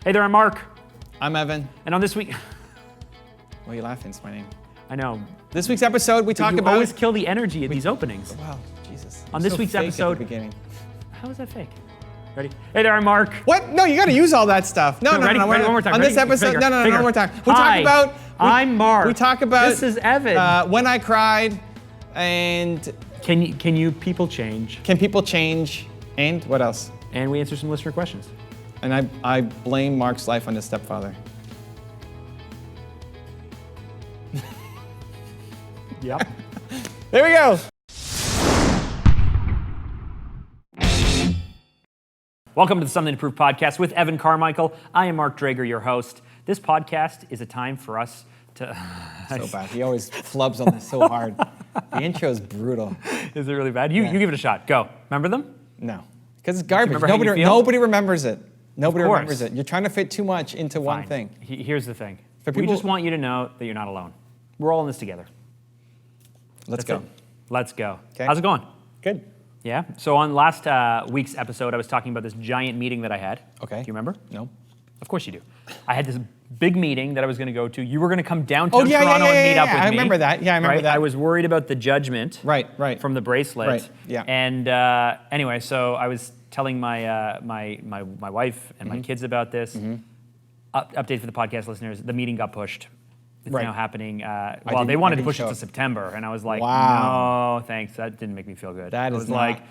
Hey there, I'm Mark. I'm Evan. And on this week... Why are you laughing? It's my name. I know. This week's episode, we talk about... You always kill the energy at these openings. Wow, Jesus. On this week's episode... At the beginning. How is that fake? Ready? Hey there, I'm Mark. What? No, you gotta use all that stuff. No, ready? Ready? One more time. On this episode... No, one more time. We talk about... I'm Mark. We talk about... This is Evan. When I cried, and... Can you people change? Can people change? And what else? And we answer some listener questions. And I blame Mark's life on his stepfather. Yep. There we go. Welcome to the Something to Prove podcast with Evan Carmichael. I am Mark Drager, your host. This podcast is a time for us to... So bad. He always flubs on this so hard. The intro is brutal. Is it really bad? You give it a shot. Go. Remember them? No. Because it's garbage. Nobody remembers it. Nobody remembers it. You're trying to fit too much into one thing. Here's the thing. We just want you to know that you're not alone. We're all in this together. Let's go. Let's go. Okay. How's it going? Good. Yeah. So on last week's episode, I was talking about this giant meeting that I had. Okay. Do you remember? No. Of course you do. I had this big meeting that I was going to go to. You were going to come downtown Toronto and meet up with me. I remember that. Yeah, I remember that. I was worried about the judgment. Right. From the bracelet. Right. Yeah. And anyway, so I was telling my wife and my kids about this. Update for the podcast listeners: the meeting got pushed. It's now happening. They wanted to push it to September, and I was like, no, thanks. That didn't make me feel good. I was like,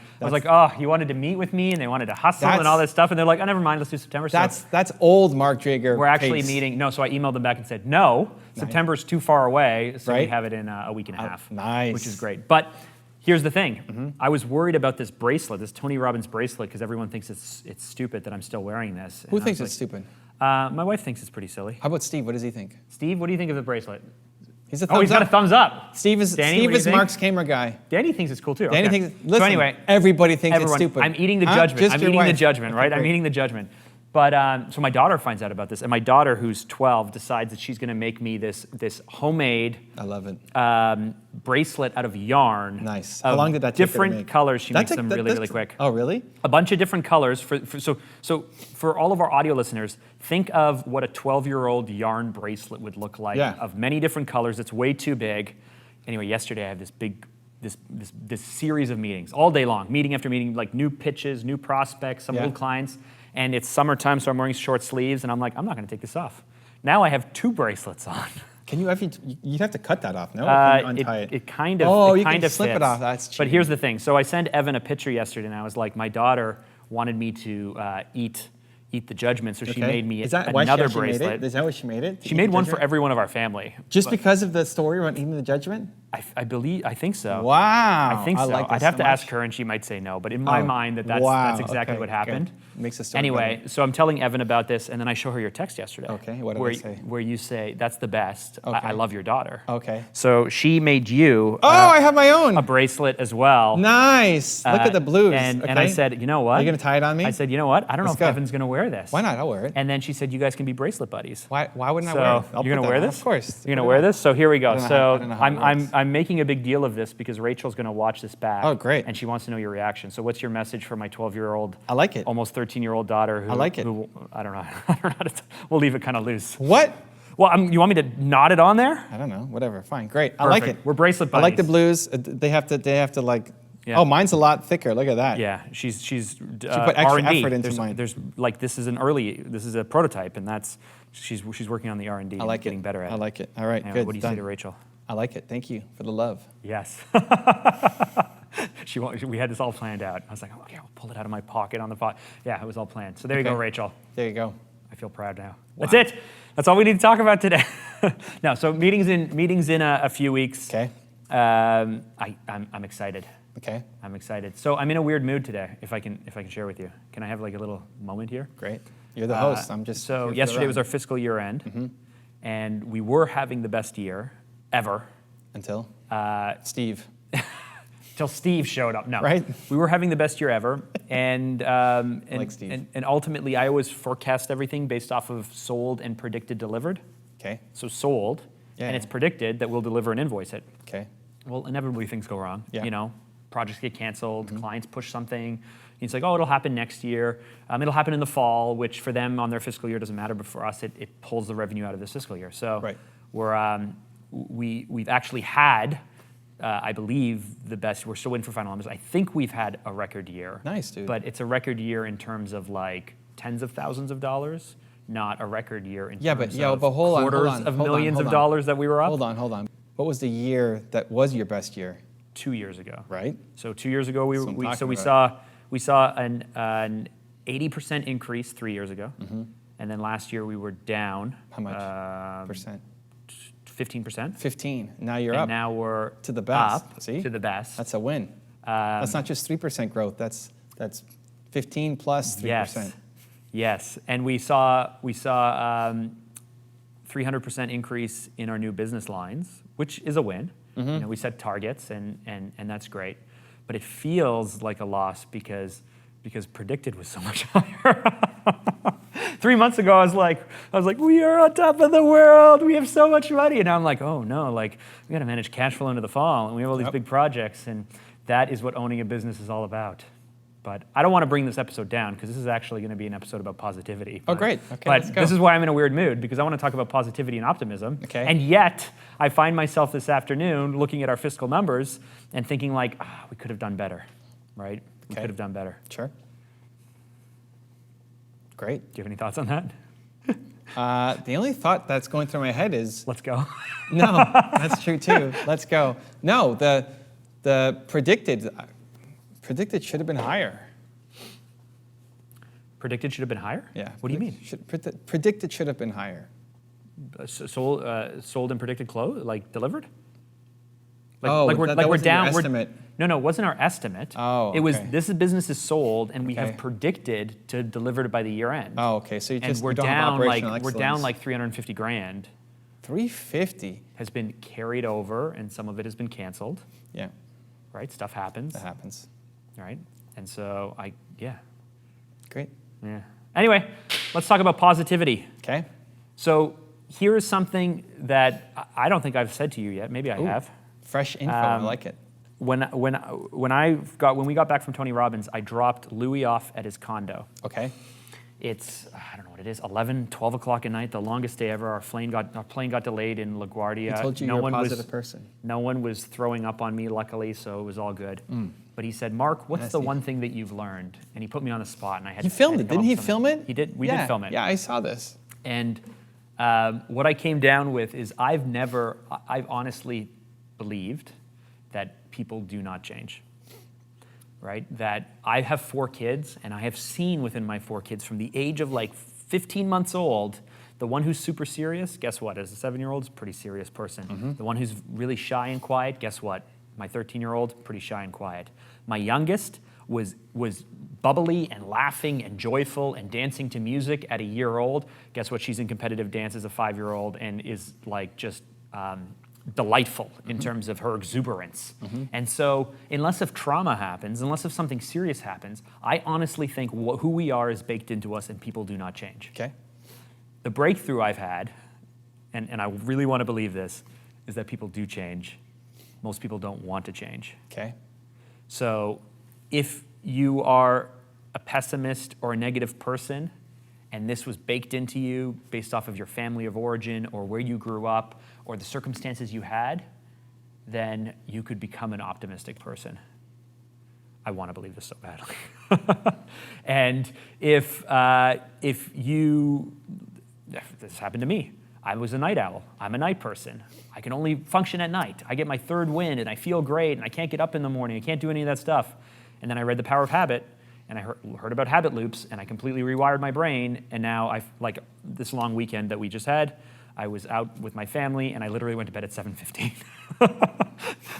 oh, you wanted to meet with me, and they wanted to hustle and all this stuff, and they're like, oh, never mind, let's do September. That's old Mark Drager. We're actually meeting. No, so I emailed them back and said, no, September's too far away, so we have it in a week and a half. Nice. Which is great. But here's the thing. I was worried about this bracelet, this Tony Robbins bracelet, because everyone thinks it's stupid that I'm still wearing this. Who thinks it's stupid? My wife thinks it's pretty silly. How about Steve? What does he think? Steve, what do you think of the bracelet? He's a thumbs up. He's got a thumbs up. Steve is Mark's camera guy. Danny thinks it's cool too. Danny thinks. Listen, so anyway, everybody thinks it's stupid. I'm eating the judgment. I'm eating the judgment, right? Okay, I'm eating the judgment. But so my daughter finds out about this, and my daughter, who's 12, decides that she's going to make me this homemade. I love it. Bracelet out of yarn. Nice. How long did that take to make? Different colors. She makes them really quick. Oh, really? A bunch of different colors. So for all of our audio listeners, think of what a 12-year-old yarn bracelet would look like. Yeah. Of many different colors. It's way too big. Anyway, yesterday I had this big. This series of meetings all day long, meeting after meeting, like new pitches, new prospects, some old clients. And it's summertime, so I'm wearing short sleeves, and I'm like, I'm not going to take this off. Now I have 2 bracelets on. Can you you'd have to cut that off, no? Untie it. It kind of. Oh, it you kind can of slip fits. it off. That's cheap. But here's the thing. So I sent Evan a picture yesterday, and I was like, my daughter wanted me to eat the judgment, so she made me another bracelet. Is that why she made it? She made one for every one of our family. Just because of the story about eating the judgment? I think so. Wow. I think so. Like I'd have to ask her, and she might say no. But in my mind, that's exactly what happened. Good. Makes the story anyway, better. So I'm telling Evan about this, and then I show her your text yesterday. Okay, what did I say? Where you say, that's the best. Okay. I love your daughter. Okay. So she made you I have my own. A bracelet as well. Nice. Look at the blues. And I said, you know what? Are you going to tie it on me? I said, you know what? I don't know if Evan's going to wear this. Why not? I'll wear it. And then she said, you guys can be bracelet buddies. Why wouldn't I wear it? You're going to wear this? Of course. You're going to wear this? So here we go. I'm I'm making a big deal of this because Rachel's going to watch this back. Oh, great. And she wants to know your reaction. So what's your message for my 12-year-old, I like it. almost 13-year-old daughter who, I like it. I don't know. We'll leave it kind of loose. What? Well, you want me to knot it on there? I don't know. Whatever. Fine. Great. Perfect. I like it. We're bracelet buddies. I like the blues. They have to like. Yeah. Oh, mine's a lot thicker. Look at that. Yeah, she's she put extra R&D. effort into mine. There's like this is a prototype, and she's working on the R&D. I like getting better at it. I like it. All right, anyway, good. What do you say to Rachel? I like it. Thank you for the love. Yes. We had this all planned out. I was like, okay, I'll pull it out of my pocket on the pot. Yeah, it was all planned. So there you go, Rachel. There you go. I feel proud now. Wow. That's it. That's all we need to talk about today. No, so meetings in a few weeks. Okay. I'm excited. Okay. I'm excited. So I'm in a weird mood today. If I can share with you, can I have like a little moment here? Great. You're the host. I'm just. So yesterday was our fiscal year end, and we were having the best year ever until Steve. Till Steve showed up. No, right? We were having the best year ever, and like Steve. And ultimately, I always forecast everything based off of sold and predicted delivered. Okay. So sold, and it's predicted that we'll deliver and invoice it. Okay. Well, inevitably things go wrong. Yeah. You know, projects get canceled, clients push something, He's like, oh, it'll happen next year. It'll happen in the fall, which for them on their fiscal year doesn't matter, but for us, it pulls the revenue out of this fiscal year. So we've actually had, I believe, the best. We're still waiting for final numbers. I think we've had a record year. Nice, dude. But it's a record year in terms of like tens of thousands of dollars, not a record year in terms of quarters of millions of dollars that we were up. Hold on. What was the year that was your best year? 2 years ago. Right. So 2 years ago, we saw an 80% increase 3 years ago, and then last year we were down. How much percent? 15%. 15. Now you're and up. Now we're to the best. Up See? To the best. That's a win. That's not just 3% growth. That's 15 plus 3%. Yes. And we saw 300% increase in our new business lines, which is a win. You know, we set targets, and that's great. But it feels like a loss because predicted was so much higher. 3 months ago, I was like, we are on top of the world. We have so much money. And now I'm like, oh no, like we got to manage cash flow into the fall, and we have all these big projects, and that is what owning a business is all about. But I don't want to bring this episode down because this is actually going to be an episode about positivity. Oh, great. Okay, but let's go. This is why I'm in a weird mood, because I want to talk about positivity and optimism. Okay. And yet, I find myself this afternoon looking at our fiscal numbers and thinking like, we could have done better, right? We could have done better. Sure. Great. Do you have any thoughts on that? The only thought that's going through my head is... Let's go. No, that's true too. Let's go. No, the predicted should have been higher. Predicted should have been higher? Yeah. What do you mean? Predicted should have been higher. Sold and predicted close, like delivered? That we're down. Your estimate. No, it wasn't our estimate. Oh, it was okay. This business is sold, and we have predicted to deliver it by the year end. Oh, okay. So we're down like 350 grand. 350 has been carried over, and some of it has been canceled. Yeah. Right. Stuff happens. That happens. Right. And so Great. Yeah. Anyway, let's talk about positivity. Okay. So here is something that I don't think I've said to you yet. Maybe I have. Fresh info. I like it. When we got back from Tony Robbins, I dropped Louis off at his condo. Okay. It's, I don't know what it is, 11, 12 o'clock at night, the longest day ever. Our plane got delayed in LaGuardia. He told you you're a positive person. No one was throwing up on me, luckily, so it was all good. But he said, Mark, what's the one thing that you've learned? And he put me on the spot, and I had He filmed it. Didn't he film it? He did. We did film it. Yeah, I saw this. And what I came down with is I've honestly believed that people do not change. Right? That I have 4 kids, and I have seen within my 4 kids from the age of like 15 months old, the one who's super serious, guess what? As a 7-year-old, is a pretty serious person. The one who's really shy and quiet, guess what? My 13-year-old, pretty shy and quiet. My youngest was bubbly and laughing and joyful and dancing to music at a year old. Guess what? She's in competitive dance as a 5-year-old and is like just delightful in terms of her exuberance. And so unless if trauma happens, unless if something serious happens, I honestly think who we are is baked into us, and people do not change. Okay. The breakthrough I've had, and I really want to believe this, is that people do change. Most people don't want to change. Okay. So if you are a pessimist or a negative person, and this was baked into you based off of your family of origin or where you grew up or the circumstances you had, then you could become an optimistic person. I want to believe this so badly. And if this happened to me. I was a night owl. I'm a night person. I can only function at night. I get my third wind, and I feel great, and I can't get up in the morning. I can't do any of that stuff. And then I read The Power of Habit, and I heard about habit loops, and I completely rewired my brain. And now, like this long weekend that we just had, I was out with my family, and I literally went to bed at 7:15.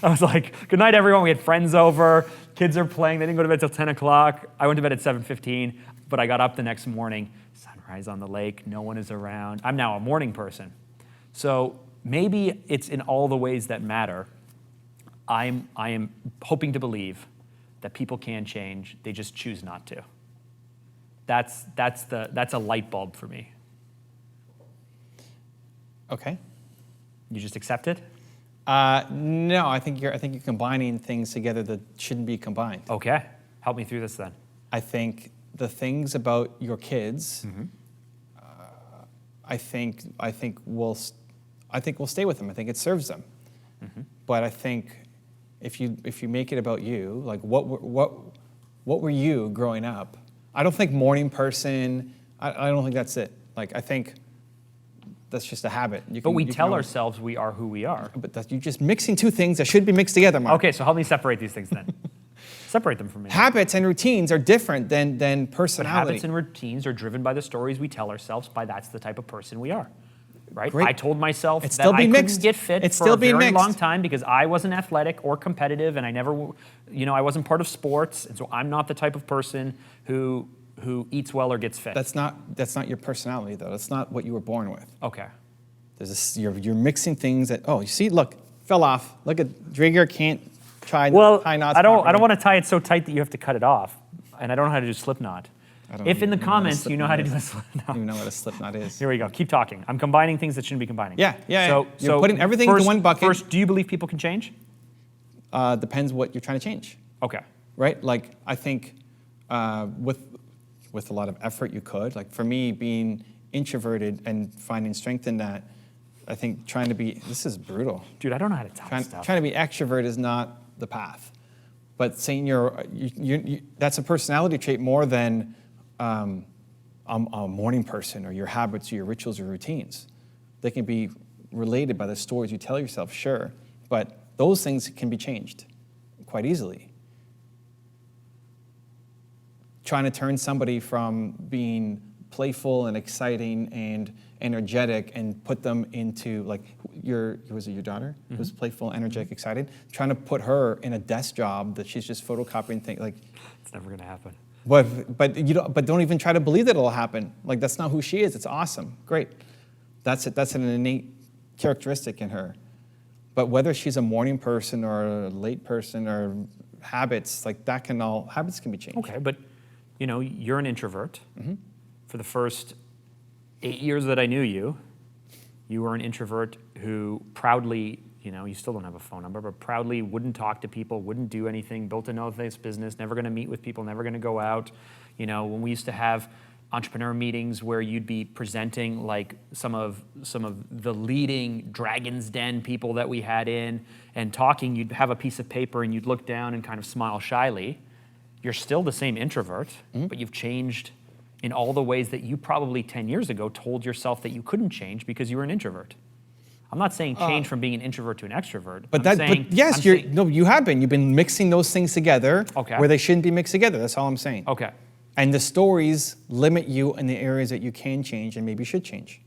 I was like, good night, everyone. We had friends over. Kids are playing. They didn't go to bed till 10 o'clock. I went to bed at 7:15, but I got up the next morning. Sunrise on the lake. No one is around. I'm now a morning person. So maybe it's in all the ways that matter. I am hoping to believe that people can change. They just choose not to. That's a light bulb for me. Okay. You just accept it? No, I think you're combining things together that shouldn't be combined. Okay. Help me through this then. I think the things about your kids, I think will stay with them. I think it serves them. But I think if you make it about you, like what were you growing up? I don't think morning person. I don't think that's it. Like I think that's just a habit. But we tell ourselves we are who we are. But you're just mixing two things that should be mixed together, Mark. Okay, so help me separate these things then. Separate them from me. Habits and routines are different than But personality. habits and routines are driven by the stories we tell ourselves by that's the type of person we are. Right? Great. I told myself It's that still I be couldn't mixed. get fit It's for still a be very long mixed. time because I wasn't athletic or competitive and I never, I wasn't part of sports. And so I'm not the type of person who eats well or gets fit. That's not your personality, though. That's not what you were born with. Okay. You're mixing things that, you see, look, fell off. Look at Drager can't tie knots I don't properly. want to tie it so tight that you have to cut it off. And I don't know how to do slip knot. If in the comments you know how to do a slip I knot. don't even know what a slip knot is. Here we go. Keep talking. I'm combining things that shouldn't be combining. Yeah. So You're putting everything into one bucket. First, do you believe people can change? Depends what you're trying to change. Okay. Right? Like, I think with a lot of effort you could. Like, for me, being introverted and finding strength in that, I think this is brutal. Dude, I don't know how to tie stuff. Trying to be extrovert is not the path. But saying that's a personality trait more than I'm a morning person or your habits or your rituals or routines. They can be related by the stories you tell yourself, sure. But those things can be changed quite easily. Trying to turn somebody from being playful and exciting and energetic and put them into, like, was it your daughter? Who's playful, energetic, excited? Trying to put her in a desk job that she's just photocopying things, like. It's never going to happen. But don't even try to believe that it'll happen. Like, that's not who she is. It's awesome. Great. That's it. That's an innate characteristic in her. But whether she's a morning person or a late person or habits, like habits can be changed. Okay, but you're an introvert. For the first 8 years that I knew you, you were an introvert who proudly, you still don't have a phone number, but proudly wouldn't talk to people, wouldn't do anything, built a no-face business, never going to meet with people, never going to go out. When we used to have entrepreneur meetings where you'd be presenting like some of the leading Dragon's Den people that we had in and talking, you'd have a piece of paper and you'd look down and kind of smile shyly. You're still the same introvert, but you've changed in all the ways that you probably 10 years ago told yourself that you couldn't change because you were an introvert. I'm not saying change from being an introvert to an extrovert. You have been. You've been mixing those things together where they shouldn't be mixed together. That's all I'm saying. Okay. And the stories limit you in the areas that you can change and maybe should change.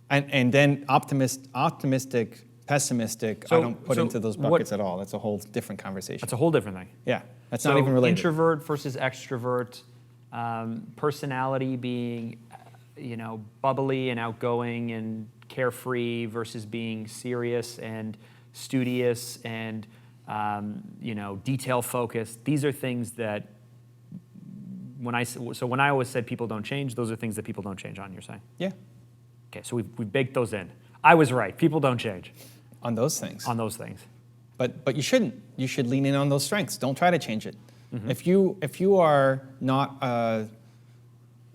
And then optimistic, pessimistic, I don't put into those buckets at all. That's a whole different conversation. That's a whole different thing. Yeah, that's not even related. Introvert versus extrovert, personality being, bubbly and outgoing and carefree versus being serious and studious and, detail focused. These are things that when I always said people don't change, those are things that people don't change on, you're saying? Yeah. Okay, so we've baked those in. I was right. People don't change. On those things. On those things. But you shouldn't. You should lean in on those strengths. Don't try to change it. If you are not,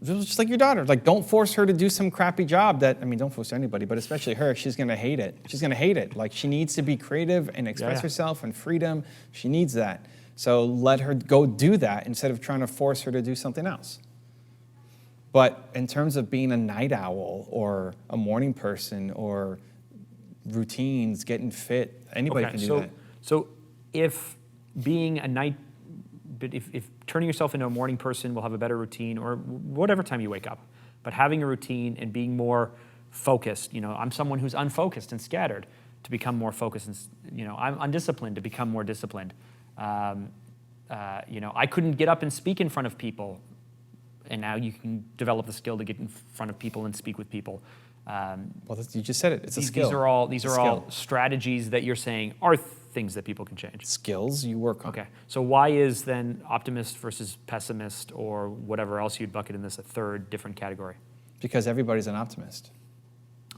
just like your daughter, like don't force her to do some crappy job don't force anybody, but especially her, she's gonna hate it. She's gonna hate it. Like she needs to be creative and express herself and freedom. She needs that. So let her go do that instead of trying to force her to do something else. But in terms of being a night owl or a morning person or routines, getting fit, anybody can do that. So if being a night, but if turning yourself into a morning person will have a better routine or whatever time you wake up, but having a routine and being more focused, I'm someone who's unfocused and scattered to become more focused and, I'm undisciplined to become more disciplined. I couldn't get up and speak in front of people. And now you can develop the skill to get in front of people and speak with people. You just said it. It's a skill. These are all strategies that you're saying are things that people can change. Skills you work on. Okay. So why is then optimist versus pessimist or whatever else you'd bucket in this a third different category? Because everybody's an optimist.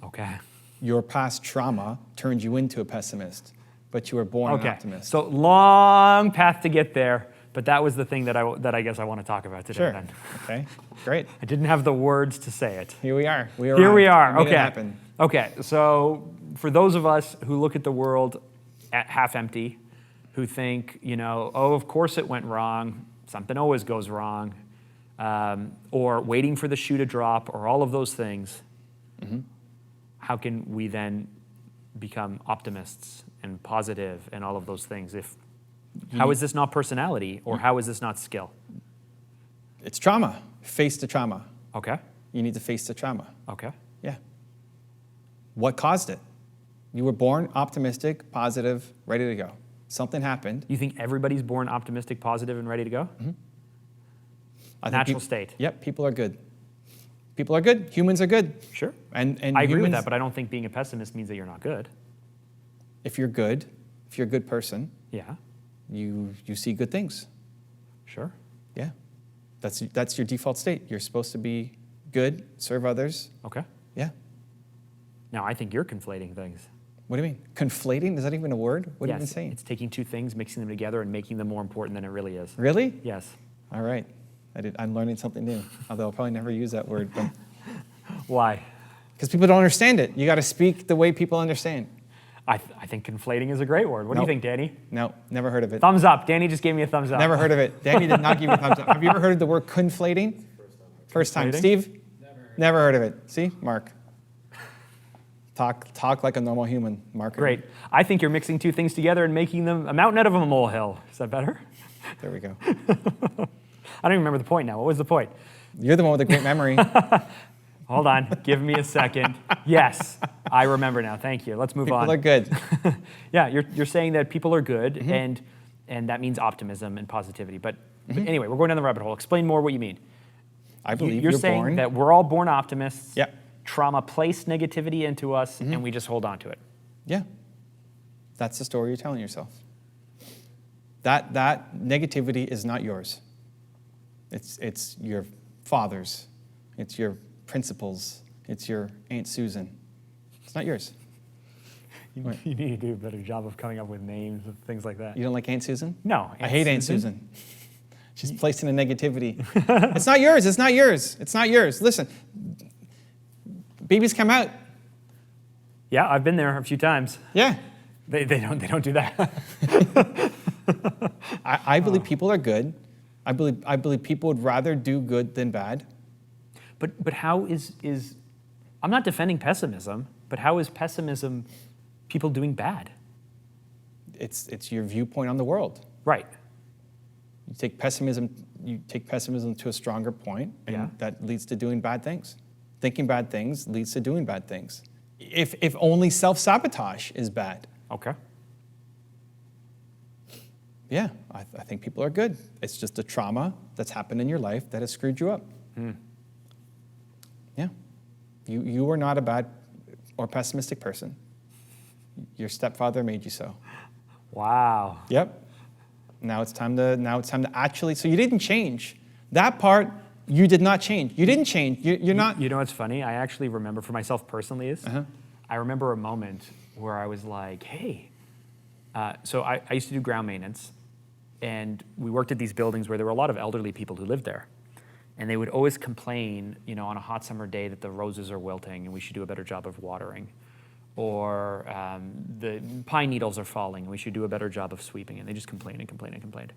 Okay. Your past trauma turned you into a pessimist, but you were born an optimist. So long path to get there. But that was the thing that I guess I want to talk about today. Sure. Then. Okay. Great. I didn't have the words to say it. Here we are. Here we are. We made it Okay. happen. Okay. So for those of us who look at the world half empty, who think, oh, of course it went wrong. Something always goes wrong. Or waiting for the shoe to drop, or all of those things. Mm-hmm. How can we then become optimists and positive and all of those things? How is this not personality, or how is this not skill? It's trauma. Face the trauma. Okay. You need to face the trauma. Okay. Yeah. What caused it? You were born optimistic, positive, ready to go. Something happened. You think everybody's born optimistic, positive, and ready to go? Mm-hmm. Natural state. Yep, people are good. People are good. Humans are good. Sure. And I agree with humans, that, but I don't think being a pessimist means that you're not good. if you're good, if you're a good person, Yeah. you see good things. Sure. Yeah. That's your default state. You're supposed to be good, serve others. Okay. Yeah. Now, I think you're conflating things. What do you mean? Conflating? Is that even a word? What are you Yes, even saying? it's taking two things, mixing them together, and making them more important than it really is. Really? Yes. All right. I'm learning something new. Although I'll probably never use that word. Why? Because people don't understand it. You got to speak the way people understand. I think conflating is a great word. What do you Nope. think, Danny? No, never heard of it. Thumbs up. Danny just gave me a thumbs up. Never heard of it. Danny did not give you a thumbs up. Have you ever heard of the word conflating? First time. Conflating? Steve? Never heard of it. See? Mark. Talk like a normal human, Mark. Great. I think you're mixing two things together and making them a mountain out of a molehill. Is that better? There we go. I don't even remember the point now. What was the point? You're the one with a great memory. Hold on. Give me a second. Yes, I remember now. Thank you. Let's move on. People are good. Yeah, you're saying that people are good, and that means optimism and positivity. But anyway, we're going down the rabbit hole. Explain more what you mean. I believe You're you're saying born. that we're all born optimists. Yep. Trauma placed negativity into us, and we just hold on to it. Yeah. That's the story you're telling yourself. That negativity is not yours. It's your father's. It's your principal's. It's your Aunt Susan. It's not yours. You need to do a better job of coming up with names of things like that. You don't like Aunt Susan? No. I hate Aunt Susan. She's placing a negativity. It's not yours. It's not yours. It's not yours. Listen, babies come out. Yeah, I've been there a few times. Yeah. They don't do that. I believe people are good. I believe people would rather do good than bad. But how is I'm not defending pessimism, but how is pessimism people doing bad? It's your viewpoint on the world. Right. You take pessimism to a stronger point, and Yeah. that leads to doing bad things. Thinking bad things leads to doing bad things. If only self-sabotage is bad. Okay. Yeah, I think people are good. It's just a trauma that's happened in your life that has screwed you up. Yeah. You are not a bad or pessimistic person. Your stepfather made you so. Wow. Yep. Now it's time to actually, so you didn't change. That part, you did not change. You didn't change. You're not. You know what's funny? I actually remember, for myself personally, I remember a moment where I was like, hey, so I used to do ground maintenance, and we worked at these buildings where there were a lot of elderly people who lived there. And they would always complain, on a hot summer day that the roses are wilting and we should do a better job of watering. Or the pine needles are falling and we should do a better job of sweeping. And they just complained and complained and complained.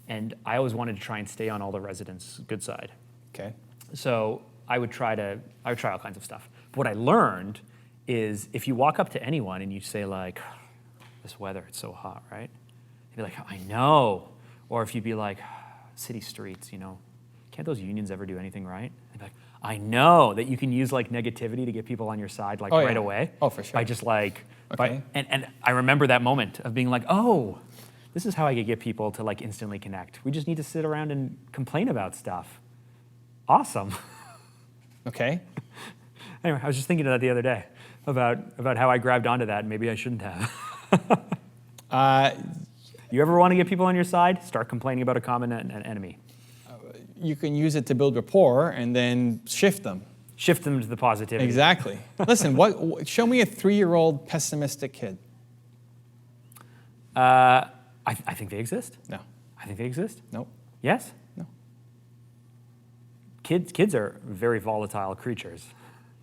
And I always wanted to try and stay on all the residents' good side. Okay. So I would try all kinds of stuff. But what I learned is if you walk up to anyone and you say like, this weather, it's so hot, right? They'd be like, I know. Or if you'd be like, city streets, can't those unions ever do anything right? They'd be like, I know, that you can use like negativity to get people on your side like right away. Oh, for sure. By just like, Okay. and I remember that moment of being like, oh, this is how I could get people to like instantly connect. We just need to sit around and complain about stuff. Awesome. Okay. Anyway, I was just thinking of that the other day about how I grabbed onto that and maybe I shouldn't have. You ever want to get people on your side? Start complaining about a common enemy. You can use it to build rapport and then shift them. Shift them to the positivity. Exactly. Listen, show me a 3-year-old pessimistic kid. I think they exist. No. I think they exist. Nope. Yes? No. Kids are very volatile creatures.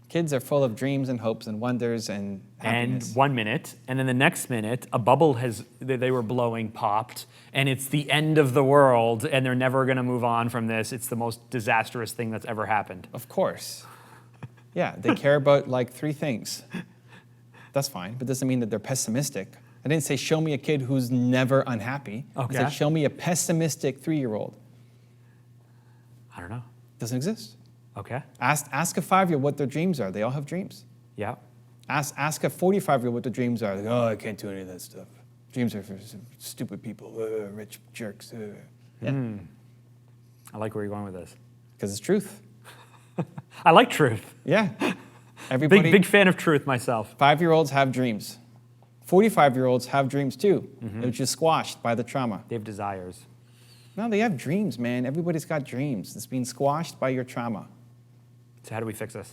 Kids are full of dreams and hopes and wonders and happiness. And 1 minute, and then the next minute, a bubble they were blowing popped, and it's the end of the world, and they're never going to move on from this. It's the most disastrous thing that's ever happened. Of course. Yeah, they care about like 3 things. That's fine, but doesn't mean that they're pessimistic. I didn't say show me a kid who's never unhappy. Okay. I said show me a pessimistic 3-year-old. I don't know. Doesn't exist. Okay. Ask a 5-year-old what their dreams are. They all have dreams. Yeah. Ask a 45-year-old what their dreams are. Like, oh, I can't do any of that stuff. Dreams are for stupid people, rich jerks. Yeah. I like where you're going with this. Because it's truth. I like truth. Yeah. Everybody. Big fan of truth myself. 5-year-olds have dreams. 45-year-olds have dreams too. They're just squashed by the trauma. They have desires. No, they have dreams, man. Everybody's got dreams. It's being squashed by your trauma. So how do we fix this?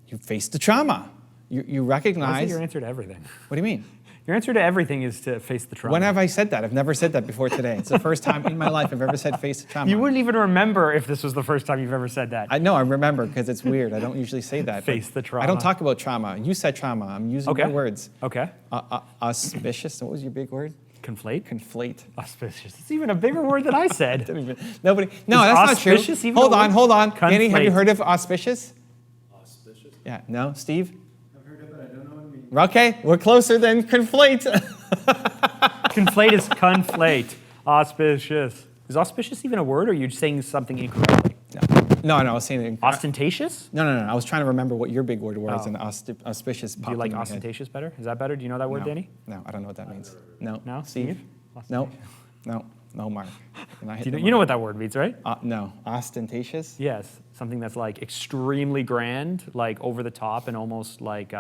You face the trauma. You That's recognize. your answer to everything. What do you mean? Your answer to everything is to face the trauma. When have I said that? I've never said that before today. It's the first time in my life I've ever said face the trauma. You wouldn't even remember if this was the first time you've ever said that. I know, I remember because it's weird. I don't usually say that. Face the trauma. I don't talk about trauma. You said trauma. I'm using your words. Okay. Auspicious. What was your big word? Conflate? Conflate. Auspicious. It's even a bigger word than I said. Nobody. No, that's not true. Auspicious even Hold a on, word? hold on. Conflate. Danny, have you heard of auspicious? Auspicious? Yeah. No, Steve? I've heard of it, I don't know what it means. Okay, we're closer than conflate. Conflate is conflate. Auspicious. Is auspicious even a word, or are you saying something incorrectly? No, I was saying it. Ostentatious? No. I was trying to remember what your big word was, Oh. and auspicious. Do you like ostentatious better? Is that better? Do you know that word, Danny? No, I don't know what that means. No. No? Steve? No. No, Mark. You know what that word means, right? No. Ostentatious? Yes. Something that's like extremely grand, like over the top, and almost like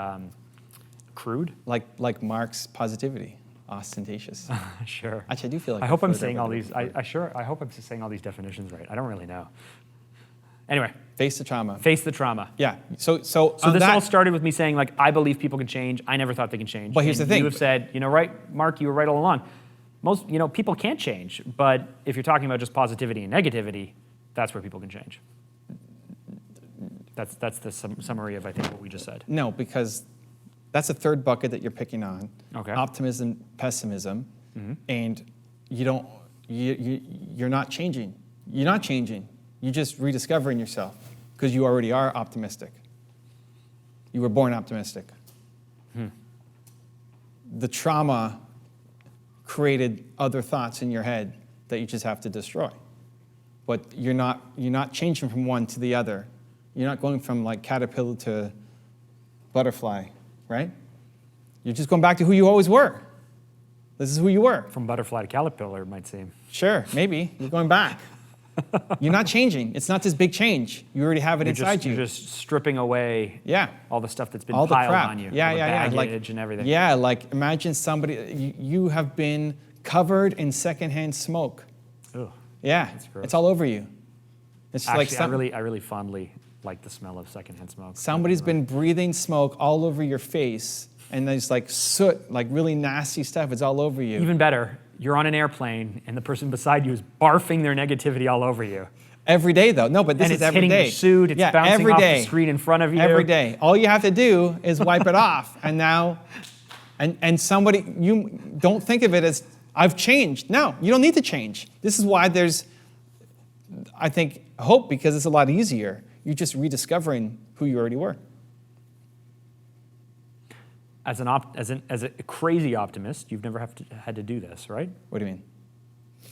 crude. Like Mark's positivity. Ostentatious. Sure. Actually, I do feel like I hope I'm further saying all with these. it. I hope I'm saying all these definitions right. I don't really know. Anyway, Face the trauma. face the trauma. Yeah. So So on this that, all started with me saying, like, I believe people can change. I never thought they can change. But here's And the thing. You have said, right, Mark, you were right all along. Most, people can't change. But if you're talking about just positivity and negativity, that's where people can change. That's the summary of, I think, what we just said. No, because that's a third bucket that you're picking on. Okay. Optimism, pessimism, and you're not changing. You're not changing. You're just rediscovering yourself because you already are optimistic. You were born optimistic. The trauma created other thoughts in your head that you just have to destroy. But you're not changing from one to the other. You're not going from like caterpillar to butterfly, right? You're just going back to who you always were. This is who you were. From butterfly to caterpillar, it might seem. Sure, maybe. You're going back. You're not changing. It's not this big change. You already have it inside you. You're just stripping away Yeah. all the stuff that's been All the piled crap. on you. Yeah, all the yeah. baggage and everything. Yeah, like imagine somebody, you have been covered in secondhand smoke. Ugh. Yeah, gross. it's all over you. It's Actually, like I really fondly like the smell of secondhand smoke. somebody's been breathing smoke all over your face, and there's like soot, like really nasty stuff. It's all over you. Even better, you're on an airplane and the person beside you is barfing their negativity all over you. Every day, though. No, but this And is it's every hitting day. your suit, it's bouncing every off day. the screen in front of you. Every day. All you have to do is wipe it off, and now, and somebody, you don't think of it as I've changed. No, you don't need to change. This is why there's, I think, hope, because it's a lot easier. You're just rediscovering who you already were. As a crazy optimist, you've never had to do this, right? What do you mean?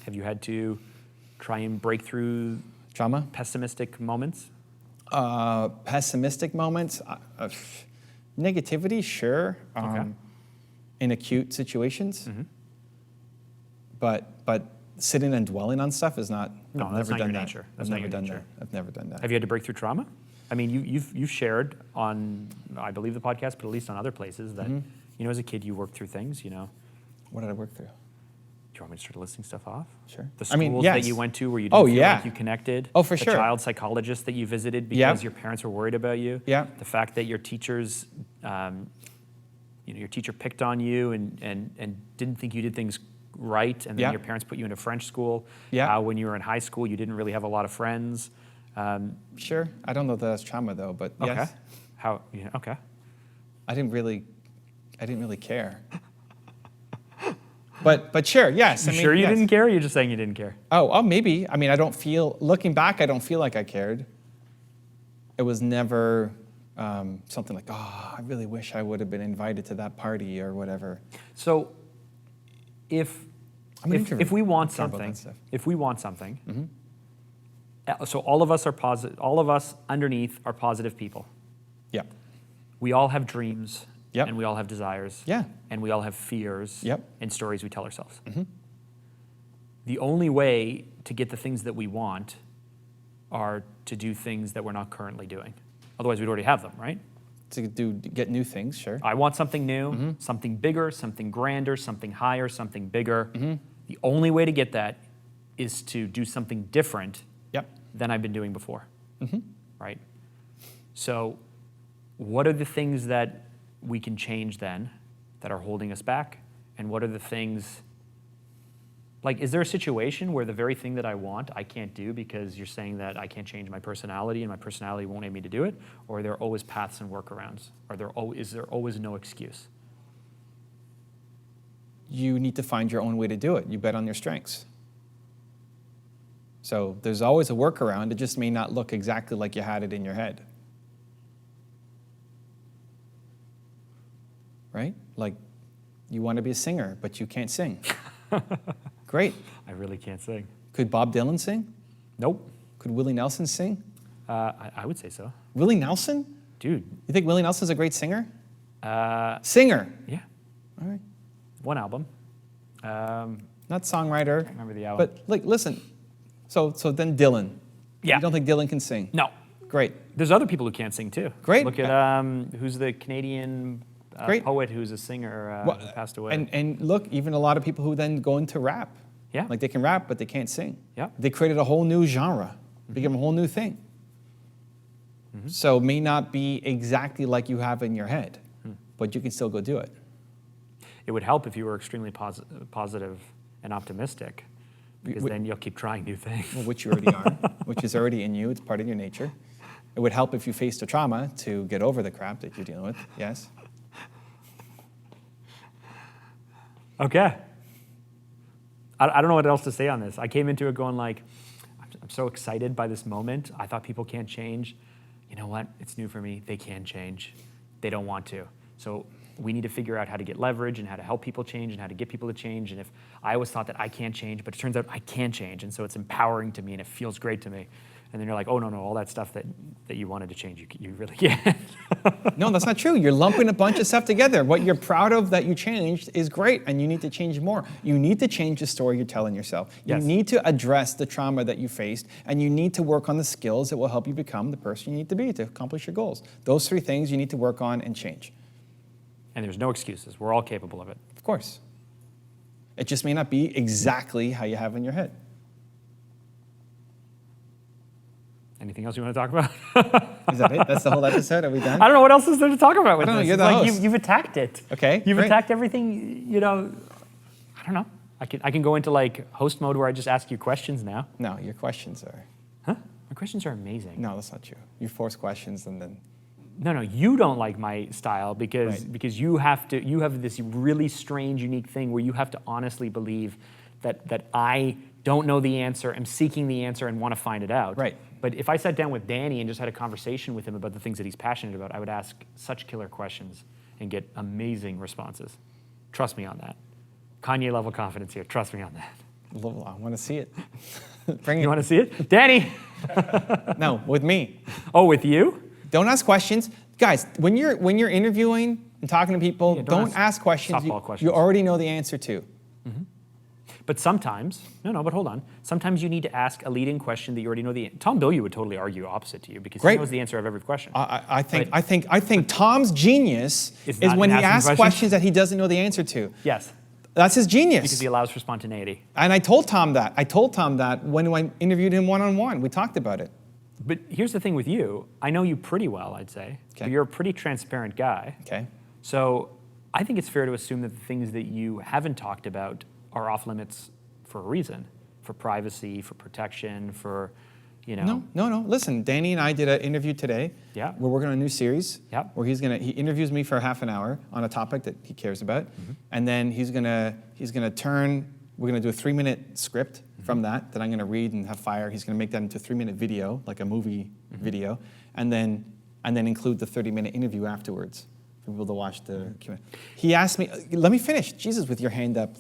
Have you had to try and break through Trauma? pessimistic moments? Pessimistic moments? Negativity, sure. Okay. In acute situations. But sitting and dwelling on stuff is not. No, I've that's never not done your that. nature. I've That's not never your done nature. that. I've never done that. Have you had to break through trauma? I mean, you've shared on, I believe, the podcast, but at least on other places that, as a kid you worked through things, What did I work through? Do you want me to start listing stuff off? Sure. The I mean, schools yes. that you went to where you Oh, didn't feel yeah. like you connected. Oh, for the sure. child psychologist that you visited because Yep. your parents were worried about you. Yep. The fact that your teachers, your teacher picked on you and didn't think you did things right, and then Yeah. your parents put you into French school. Yeah. How when you were in high school, you didn't really have a lot of friends. Sure. I don't know that that's trauma though, but Okay. yes. How? Yeah, okay. I didn't really care. But sure, yes. You I mean, sure you yes. didn't care? Or you're just saying you didn't care. Oh, maybe. I mean, looking back, I don't feel like I cared. It was never something like, oh, I really wish I would have been invited to that party or whatever. So, if I'm an introvert. we want I care about something, that stuff. if we want something, so all of us are positive. All of us underneath are positive people. Yeah. We all have dreams, Yep. and we all have desires, Yeah. and we all have fears, Yep. and stories we tell ourselves. The only way to get the things that we want are to do things that we're not currently doing. Otherwise, we'd already have them, right? To get new things, sure. I want something new, something bigger, something grander, something higher, something bigger. The only way to get that is to do something different Yep. than I've been doing before, right? So what are the things that we can change then that are holding us back? And what are the things, like, is there a situation where the very thing that I want I can't do because you're saying that I can't change my personality and my personality won't enable me to do it? Or are there always paths and workarounds? Is there always no excuse? You need to find your own way to do it. You bet on your strengths. So there's always a workaround. It just may not look exactly like you had it in your head. Right? Like, you want to be a singer, but you can't sing. Great. I really can't sing. Could Bob Dylan sing? Nope. Could Willie Nelson sing? I would say so. Willie Nelson? Dude, You think Willie Nelson's a great singer? yeah, All right. one album. Not songwriter. Remember the album? But, like, listen. So then Dylan. Yeah. You don't think Dylan can sing? No. Great. There's other people who can't sing too. Great. Look at who's the Canadian Great. poet who's a singer Well, who passed away. And look, even a lot of people who then go into rap. Yeah. Like they can rap, but they can't sing. Yeah. They created a whole new genre, became a whole new thing. So it may not be exactly like you have in your head, but you can still go do it. It would help if you were extremely positive and optimistic, because then you'll keep trying new things. Well, which you already are, which is already in you. It's part of your nature. It would help if you faced a trauma to get over the crap that you're dealing with. Yes. Okay. I don't know what else to say on this. I came into it going like, I'm so excited by this moment. I thought people can't change. You know what? It's new for me. They can change. They don't want to. So we need to figure out how to get leverage and how to help people change and how to get people to change. And if I always thought that I can't change, but it turns out I can change. And so it's empowering to me and it feels great to me. And then you're like, oh, no, all that stuff that you wanted to change, you really can't. No, that's not true. You're lumping a bunch of stuff together. What you're proud of that you changed is great, and you need to change more. You need to change the story you're telling yourself. You Yes. need to address the trauma that you faced, and you need to work on the skills that will help you become the person you need to be to accomplish your goals. Those three things you need to work on and change. And there's no excuses. We're all capable of it. Of course. It just may not be exactly how you have in your head. Anything else you want to talk about? Is that it? That's the whole episode? Are we done? I don't know what else is there to talk about with I don't know, this. you're It's the like host. you've attacked it. Okay, You've great. attacked everything, I don't know. I can go into like host mode where I just ask you questions now. No, your questions are... Huh? My questions are amazing. No, that's not true. You force questions and then... No, you don't like my style because Right. because you have this really strange, unique thing where you have to honestly believe that I don't know the answer, am seeking the answer, and want to find it out. Right. But if I sat down with Danny and just had a conversation with him about the things that he's passionate about, I would ask such killer questions and get amazing responses. Trust me on that. Kanye level confidence here. Trust me on that. I want to see it. Bring You it. want to see it? Danny! No, with me. Oh, with you? Don't ask questions. Guys, when you're interviewing and talking to people, Yeah, don't ask questions softball questions. you already know the answer to. But sometimes, but hold on. Sometimes you need to ask a leading question that you already know the answer. Tom Bilyeu would totally argue opposite to you because Great. he knows the answer of every question. I think Tom's genius It's is not when in he asking asks questions? questions that he doesn't know the answer to. Yes, That's his genius. because he allows for spontaneity. And I told Tom that. I told Tom that when I interviewed him one-on-one. We talked about it. But here's the thing with you. I know you pretty well, I'd say. Okay. But you're a pretty transparent guy. Okay. So I think it's fair to assume that the things that you haven't talked about are off limits for a reason, for privacy, for protection, for, you know. No. Listen, Danny and I did an interview today. Yeah. We're working on a new series. Yeah. Where he interviews me for half an hour on a topic that he cares about, and then we're gonna do a 3-minute script from that I'm gonna read and have fire. He's gonna make that into a 3-minute video, like a movie video, and then include the 30-minute interview afterwards for people to watch the Q&A. He asked me, let me finish. Jesus, with your hand up,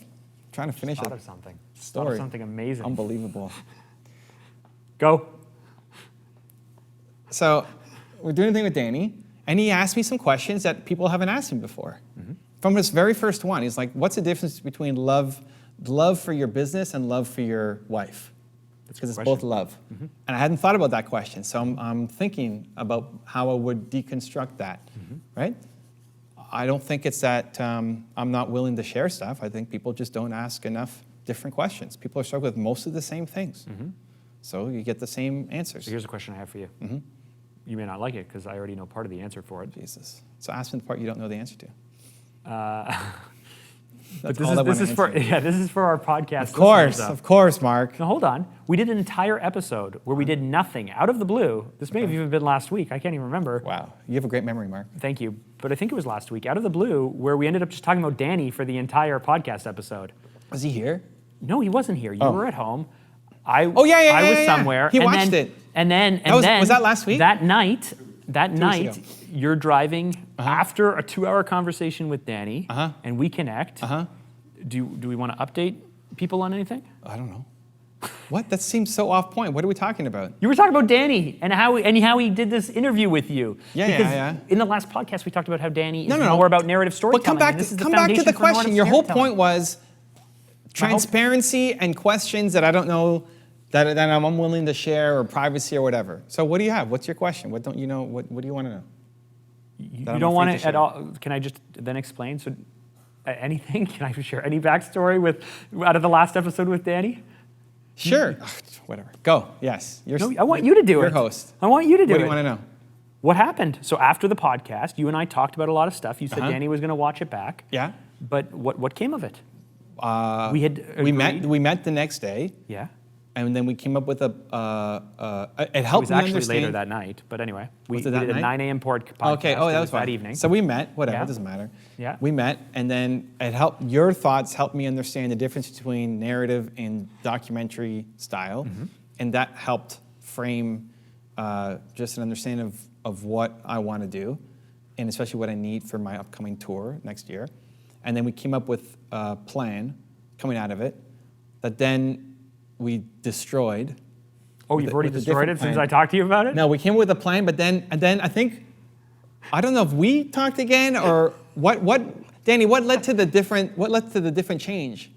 trying to finish Thought it. of something. Story. Thought of something amazing. Unbelievable. Go. So we're doing a thing with Danny, and he asked me some questions that people haven't asked me before. From his very first one, he's like, what's the difference between love for your business and love for your wife? Because it's both love. And I hadn't thought about that question, so I'm thinking about how I would deconstruct that, right? I don't think it's that I'm not willing to share stuff. I think people just don't ask enough different questions. People are struggling with most of the same things. So you get the same answers. So here's a question I have for you. You may not like it because I already know part of the answer for it. Jesus. So ask me the part you don't know the answer to. But all I this wanna is for answer. this is for our podcast. Of course, Mark. Now hold on. We did an entire episode where we did nothing out of the blue. This may have even been last week. I can't even remember. Wow, you have a great memory, Mark. Thank you. But I think it was last week, out of the blue, where we ended up just talking about Danny for the entire podcast episode. Was he here? No, he wasn't here. You Oh. were at home. Yeah, I was yeah. somewhere. He and watched then, it. And then Was that last week? That night, ago. you're driving after a 2-hour conversation with Danny, and we connect. Do we want to update people on anything? I don't know. What? That seems so off point. What are we talking about? You were talking about Danny and how he did this interview with you. Yeah. In the last podcast, we talked about how Danny is No. more about narrative storytelling. But come back and this is to the foundation for question. narrative Your whole storytelling. point was transparency and questions that I don't know that I'm unwilling to share, or privacy or whatever. So what do you have? What's your question? What don't you know? What do you want to know? You I'm don't want afraid it to at share. all. Can I just then explain? So, anything? Can I share any backstory out of the last episode with Danny? Sure. Whatever. Go. Yes. No, I want you to do You're it. host. I want you to do What it. do you want to know? What happened? So after the podcast, you and I talked about a lot of stuff. You said Danny was going to watch it back. Yeah. But what came of it? We had We agreed- met the next day, Yeah. and then we came up with it It helped was me actually understand. later that night. But anyway, we Was it that did a night? 9 a.m. podcast. Okay. Oh, It that was fine. that evening. So we met. Whatever. Yeah. It doesn't matter. Yeah. We met, and then it helped. Your thoughts helped me understand the difference between narrative and documentary style, and that helped frame just an understanding of what I want to do, and especially what I need for my upcoming tour next year. And then we came up with a plan coming out of it that then we destroyed. Oh, with you've a- already with a destroyed it different as soon as plan. I talked to you about it? No, we came up with a plan, but then I think, I don't know if we talked again or what. Danny, what led to the different change?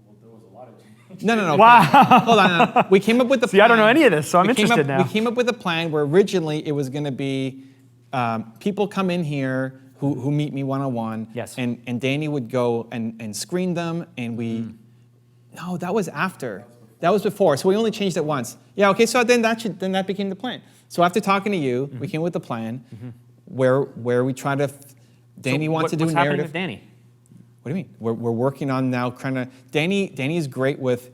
Well, there was a lot of change. No. Wow. Hold on. No. We came up with the plan. See, I don't know any of this, so I'm We came interested up- now. We came up with a plan where originally it was going to be people come in here who meet me one-on-one. Yes. And Danny would go and screen them, and we. No, that was after. That was before. So we only changed it once. Yeah. Okay. So then that became the plan. So after talking to you, we came with the plan where we try to. Danny wants to do what's happening narrative. with Danny? What do you mean? We're working on now kind of Danny's great with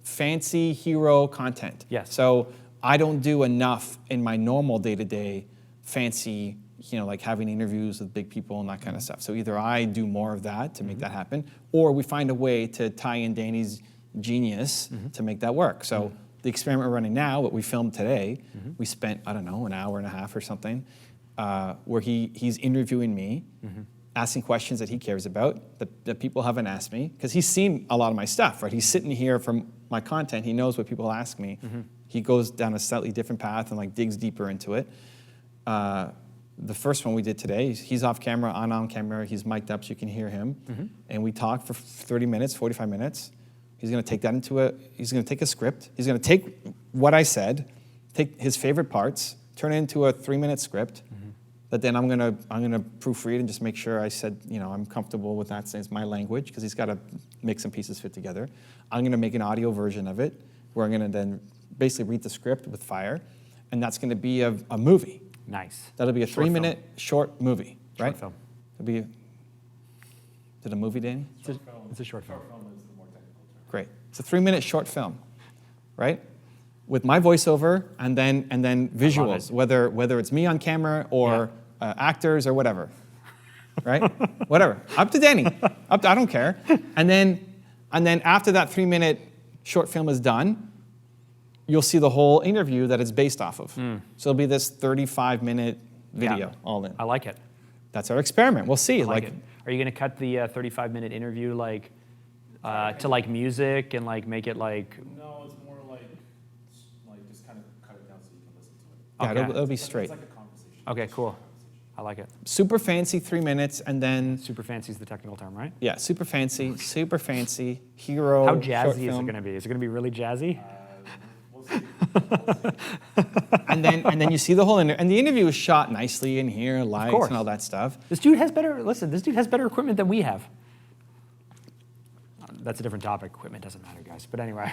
fancy hero content. Yes. So I don't do enough in my normal day-to-day fancy, like having interviews with big people and that kind of stuff. So either I do more of that to make that happen, or we find a way to tie in Danny's genius to make that work. So the experiment we're running now, what we filmed today, we spent, I don't know, an hour and a half or something, where he's interviewing me, asking questions that he cares about that people haven't asked me, because he's seen a lot of my stuff, right? He's sitting here from my content. He knows what people ask me. He goes down a slightly different path and digs deeper into it. The first one we did today, he's off camera, on camera. He's mic'd up so you can hear him, and we talked for 30 minutes, 45 minutes. He's going to take that he's going to take a script. He's going to take what I said, take his favorite parts, turn it into a 3-minute script. That then I'm gonna proofread and just make sure I said, I'm comfortable with that since it's my language, because he's got to make some pieces fit together. I'm gonna make an audio version of it where I'm gonna then basically read the script with fire, and that's gonna be a movie. Nice. That'll be a Short 3-minute short movie, right? film. It'll be Is it a movie, Danny? It's a short film. Short film is the more technical term. Great. It's a 3-minute short film, right? With my voiceover and then visuals, whether it's me on camera or actors or whatever, right? Whatever. Up to Danny. I don't care. And then after that 3-minute short film is done, you'll see the whole interview that it's based off of. So it'll be this 35-minute video all in. I like it. That's our experiment. We'll see. I like it. Are you going to cut the 35-minute interview to like music and like make it like? No, it's more like just kind of cut it down so you can listen to it. Yeah, Okay. it'll be straight. It's like a conversation. Okay, cool. I like it. Super fancy 3 minutes, and then Super fancy is the technical term, right? super fancy hero. How short jazzy is it film. going to be? Is it going to be really jazzy? We'll see. And then you see the whole and the interview is shot nicely in here, lights course. and all that stuff. This dude has better equipment than we have. That's a different topic. Equipment doesn't matter, guys. But anyway.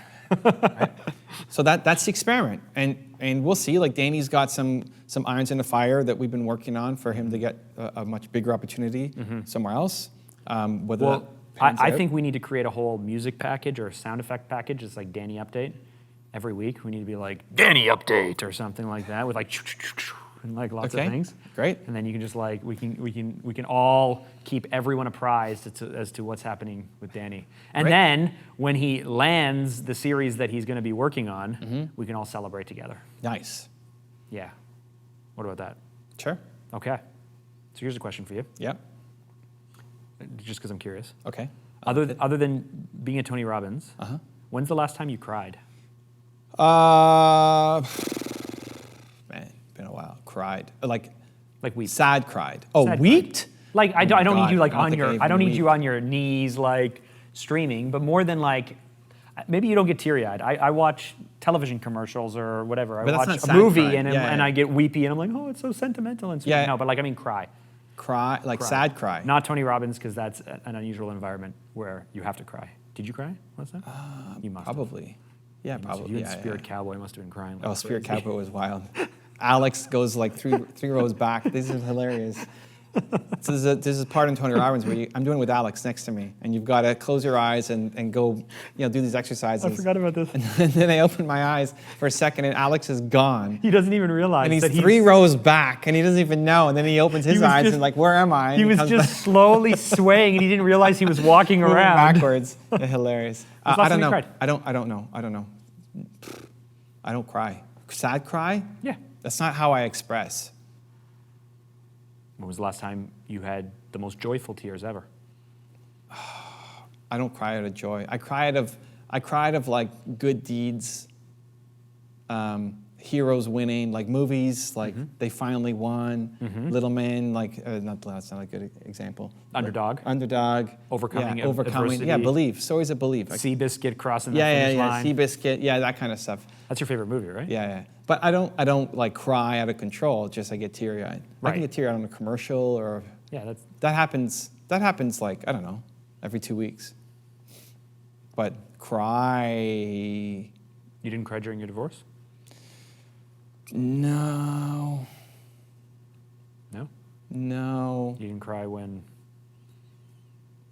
So that's the experiment, and we'll see. Like Danny's got some irons in the fire that we've been working on for him to get a much bigger opportunity somewhere else. Whether that pans I out. think we need to create a whole music package or a sound effect package. It's like Danny Update. Every week we need to be like Danny Update or something like that with like and like lots of things. Great. And then you can just like we can all keep everyone apprised as to what's happening with Danny. And Great. then when he lands the series that he's going to be working on, we can all celebrate together. Nice. Yeah. What about that? Sure. Okay. So here's a question for you, Yep. just because I'm curious. Okay. Other than being at Tony Robbins, when's the last time you cried? Man, been a while. Cried. Like Like sad cried. Oh, Sad weeped? Like I don't God, need you like I don't on think I your even I don't need you weeped. on your knees like streaming, but more than like maybe you don't get teary-eyed. I watch television commercials or whatever. But I that's watch not a sad movie crying. and I get weepy and I'm like, oh, it's so sentimental and sweet. Yeah. No, but like I mean cry. Cry, like sad cry. Not Tony Robbins because that's an unusual environment where you have to cry. Did you cry last time? You must have. Probably. Yeah, probably. You and yeah, Spirit Cowboy must have been crying. Oh, like Spirit crazy. Cowboy was wild. Alex goes like three rows back. This is hilarious. This is a part in Tony Robbins where I'm doing it with Alex next to me, and you've got to close your eyes and go, do these exercises. I forgot about this. And then I open my eyes for a second, and Alex is gone. He doesn't even realize And he's that 3 rows back, and he doesn't even know. And then he opens his was eyes just- and like, where am I? And He was comes just slowly swaying and he didn't realize he was walking moving around. backwards. Hilarious. When's the last I don't time you know. cried? I don't know. I don't cry. Sad cry? Yeah. That's not how I express. When was the last time you had the most joyful tears ever? I don't cry out of joy. I cry out of like good deeds, heroes winning, like movies, like they finally won. Little Men, like that's not a good example. Underdog. Underdog. Overcoming Yeah, overcoming. adversity. Yeah, believe. Stories of belief. Seabiscuit crossing the Yeah, finish line. Seabiscuit. Yeah, that kind of stuff. That's your favorite movie, right? Yeah. But I don't like cry out of control. Just I get teary eyed. I Right. can get teary eyed on a commercial or Yeah, that happens. That happens like I don't know, every 2 weeks. But cry. you didn't cry during your divorce? No. No? You didn't cry when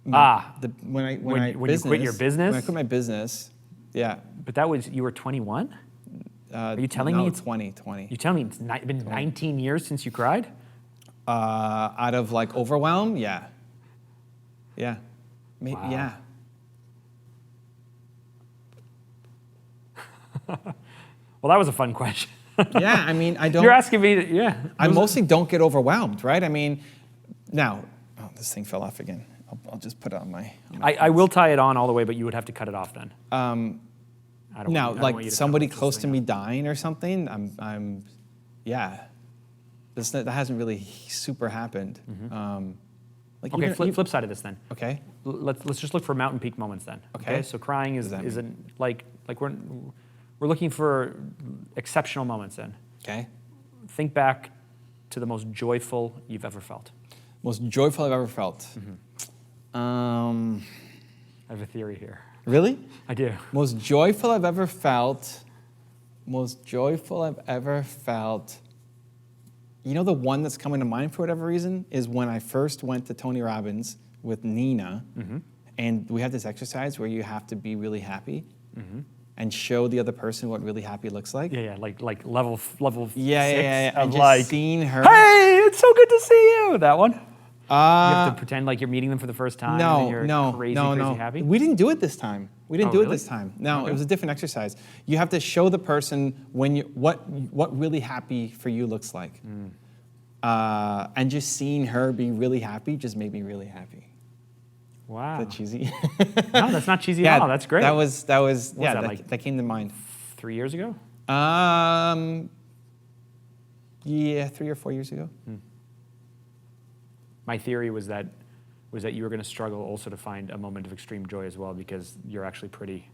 When I When you quit your business? When I quit my business, yeah. but that was you were 21? Are you telling me it's 20? You tell me it's been 19 years since you cried? Out of like overwhelm, yeah. Yeah. Maybe, Wow. yeah. Well, that was a fun question. Yeah, I mean, I don't. You're asking me to, yeah. I mostly don't get overwhelmed, right? I mean, now, this thing fell off again. I'll just put it on my. I will tie it on all the way, but you would have to cut it off then. I don't Now, want- I don't want like you to somebody cut this close to thing me off. dying or something, yeah. That hasn't really super happened. Like Okay, even- flip side of this then. Okay. Let's just look for mountain peak moments then. Okay. So crying does that mean? isn't like we're looking for exceptional moments then. Okay. Think back to the most joyful you've ever felt. Most joyful I've ever felt. I have a theory here. Really? I do. Most joyful I've ever felt. Most joyful I've ever felt. You know, the one that's coming to mind for whatever reason is when I first went to Tony Robbins Nina, and we have this exercise where you have to be really happy and show the other person what really happy looks like. Yeah, like level Yeah, 6 And of just like, seeing her. hey, it's so good to see you. That one. You have to pretend like you're meeting them for the first time and you're crazy happy? We didn't do it this time. We didn't do it really? this time. No, Okay. it was a different exercise. You have to show the person what really happy for you looks like. And just seeing her be really happy just made me really happy. Wow. Is that cheesy? No, that's not cheesy at all. That's great. That was that, like? that came to mind. 3 years ago? Yeah, 3 or 4 years ago. My theory was that you were going to struggle also to find a moment of extreme joy as well because you're actually pretty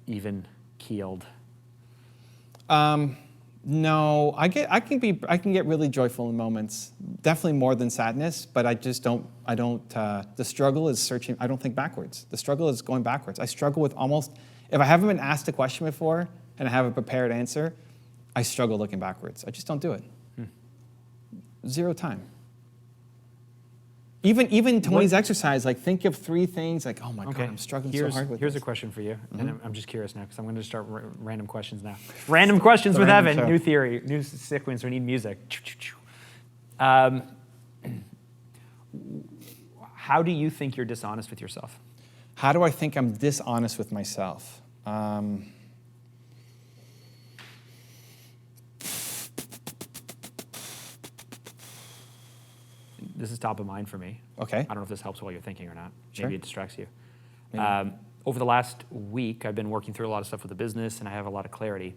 even keeled. No, I can get really joyful in moments, definitely more than sadness, but I don't, the struggle is searching, I don't think backwards. The struggle is going backwards. I struggle with if I haven't been asked a question before and I have a prepared answer, I struggle looking backwards. I just don't do it. Zero time. Even Tony's exercise, like think of 3 things, like, oh my God, I'm struggling so hard with Here's this. a question for you, and I'm just curious now because I'm going to start random questions now. Random questions with random Evan, show. new theory, new sequence, we need music. How do you think you're dishonest with yourself? How do I think I'm dishonest with myself? This is top of mind for me. Okay. I don't know if this helps while you're thinking or not. Sure. Maybe it distracts you. Maybe. Over the last week, I've been working through a lot of stuff with the business, and I have a lot of clarity.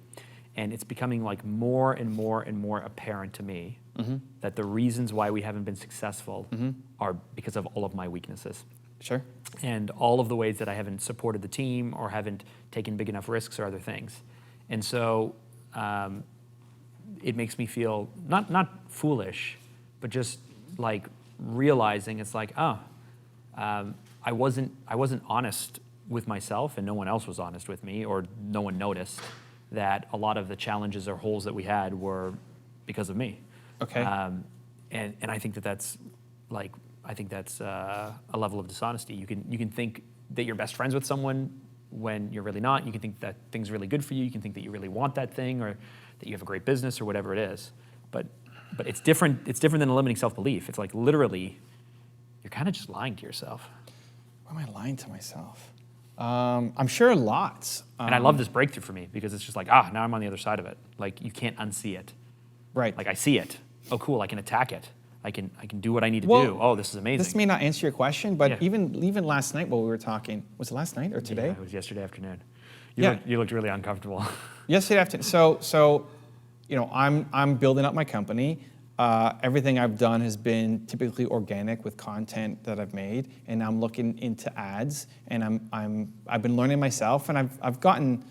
And it's becoming like more and more and more apparent to me that the reasons why we haven't been successful are because of all of my weaknesses. Sure. And all of the ways that I haven't supported the team or haven't taken big enough risks or other things. And so it makes me feel not foolish, but just like realizing it's like, I wasn't honest with myself, and no one else was honest with me, or no one noticed that a lot of the challenges or holes that we had were because of me. Okay. And I think that's like, a level of dishonesty. You can think that you're best friends with someone when you're really not. You can think that thing's really good for you. You can think that you really want that thing, or that you have a great business, or whatever it is. But it's different. It's different than a limiting self-belief. It's like literally, you're kind of just lying to yourself. Why am I lying to myself? I'm sure lots. And I love this breakthrough for me because it's just like, now I'm on the other side of it. Like you can't unsee it. Right. Like I see it. Oh, cool. I can attack it. I can do what I need to Well, do. Oh, this is amazing. This may not answer your question, but Yeah. even last night while we were talking, was it last night or today? Yeah, it was yesterday afternoon. Yeah. You looked really uncomfortable. Yesterday afternoon. So, I'm building up my company. Everything I've done has been typically organic with content that I've made, and I'm looking into ads. And I've been learning myself, and I've gotten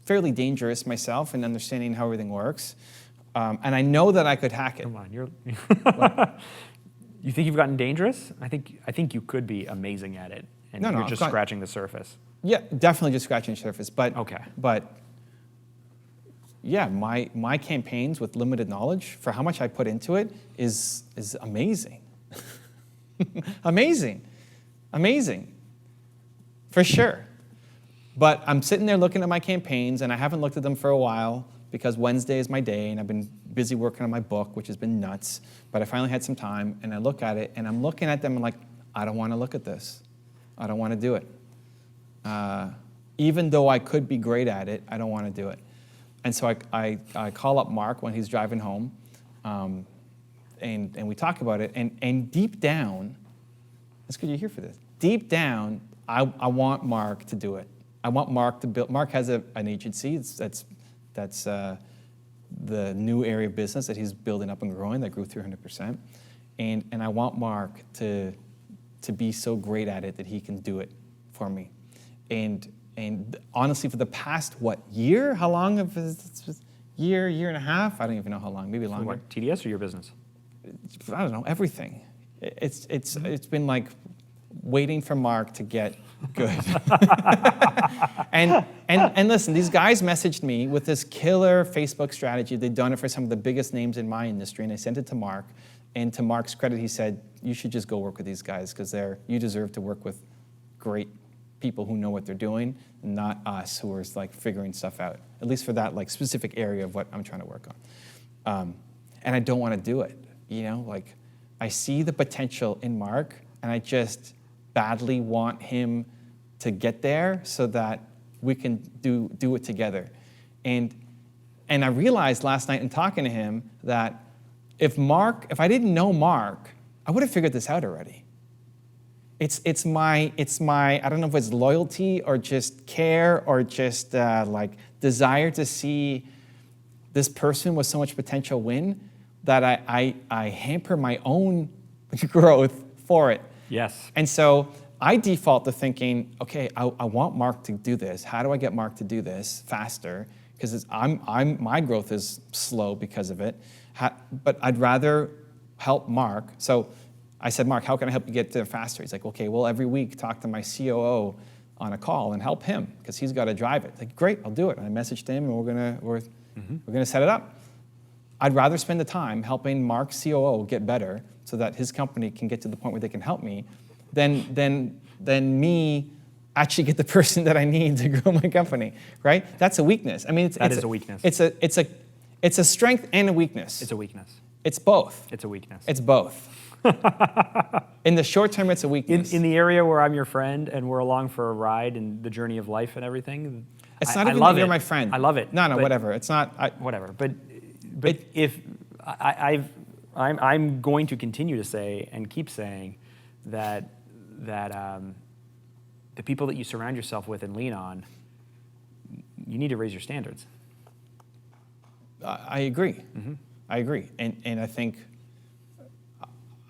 fairly dangerous myself in understanding how everything works. And I know that I could hack it. Come on, you're. You think you've gotten dangerous? I think you could be amazing at it, and No, you're I've just got- scratching the surface. Yeah, definitely just scratching the surface. But Okay. But yeah, my campaigns with limited knowledge for how much I put into it is amazing. Amazing. For sure. But I'm sitting there looking at my campaigns, and I haven't looked at them for a while because Wednesday is my day, and I've been busy working on my book, which has been nuts. But I finally had some time, and I look at it, and I'm looking at them and like, I don't want to look at this. I don't want to do it. Even though I could be great at it, I don't want to do it. And so I call up Mark when he's driving home, and we talk about it. And deep down, that's good you're here for this. Deep down, I want Mark to do it. I want Mark to build. Mark has an agency. That's the new area of business that he's building up and growing that grew 300%. And I want Mark to be so great at it that he can do it for me. And honestly, for the past, year? How long of this? Year and a half? I don't even know how long, maybe longer. What, TDS or your business? I don't know, everything. It's been like waiting for Mark to get good. and listen, these guys messaged me with this killer Facebook strategy. They'd done it for some of the biggest names in my industry, and I sent it to Mark. And to Mark's credit, he said, you should just go work with these guys because you deserve to work with great people who know what they're doing, not us who are like figuring stuff out, at least for that like specific area of what I'm trying to work on. And I don't want to do it, like I see the potential in Mark and I just badly want him to get there so that we can do it together. And I realized last night in talking to him that if I didn't know Mark, I would have figured this out already. It's my I don't know if it's loyalty or just care or just like desire to see this person with so much potential win that I hamper my own growth for it. Yes. And so I default to thinking, okay, I want Mark to do this. How do I get Mark to do this faster? Because my growth is slow because of it. But I'd rather help Mark. So I said, Mark, how can I help you get there faster? He's like, okay, well, every week talk to my COO on a call and help him because he's got to drive it. Like, great, I'll do it. And I messaged him, and we're gonna set it up. I'd rather spend the time helping Mark's COO get better so that his company can get to the point where they can help me than me actually get the person that I need to grow my company, right? That's a weakness. I mean, That is a weakness. It's a strength and a weakness. It's a weakness. It's both. It's a weakness. It's both. In the short term, it's a weakness. In the area where I'm your friend and we're along for a ride in the journey of life and everything, it's not I even love that you're it. my friend. I love it. No, whatever. It's not. Whatever. But if I'm going to continue to say and keep saying that the people that you surround yourself with and lean on, you need to raise your standards. I agree. Mm-hmm. I agree, and I think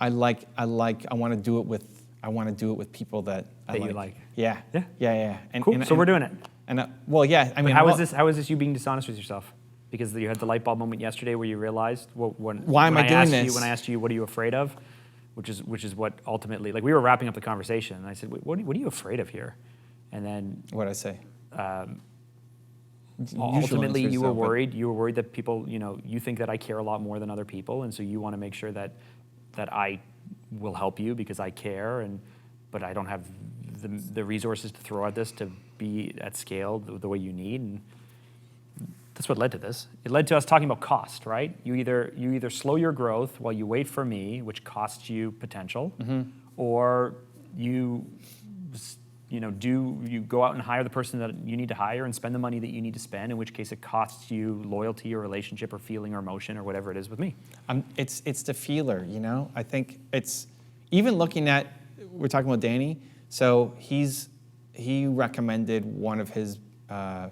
I want to do it with people that I you like. Yeah. And, cool. So we're doing it. And well, yeah. I mean, how is this you being dishonest with yourself? Because you had the light bulb moment yesterday where you realized why am I doing this? When I asked you, what are you afraid of? Which is what ultimately, like we were wrapping up the conversation, and I said, what are you afraid of here? And then what did I say? Ultimately, you were worried. You were worried that people, you think that I care a lot more than other people, and so you want to make sure that I will help you because I care, but I don't have the resources to throw at this to be at scale the way you need. And that's what led to this. It led to us talking about cost, right? You either slow your growth while you wait for me, which costs you potential, or you go out and hire the person that you need to hire and spend the money that you need to spend, in which case it costs you loyalty or relationship or feeling or emotion or whatever it is with me. It's the feeler, I think it's, even looking at, we're talking about Danny, so he recommended one of his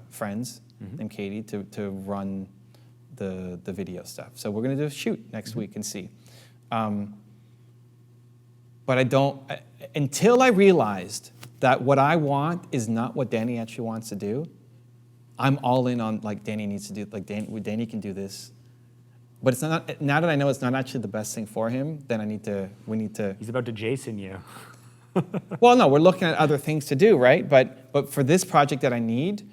friends named Katie to run the video stuff. So we're going to do a shoot next week and see. But until I realized that what I want is not what Danny actually wants to do, I'm all in on like Danny needs to do, like Danny can do this. But it's not, now that I know it's not actually the best thing for him, then we need to. He's about to Jason you. Well, no, we're looking at other things to do, right? But for this project that I need,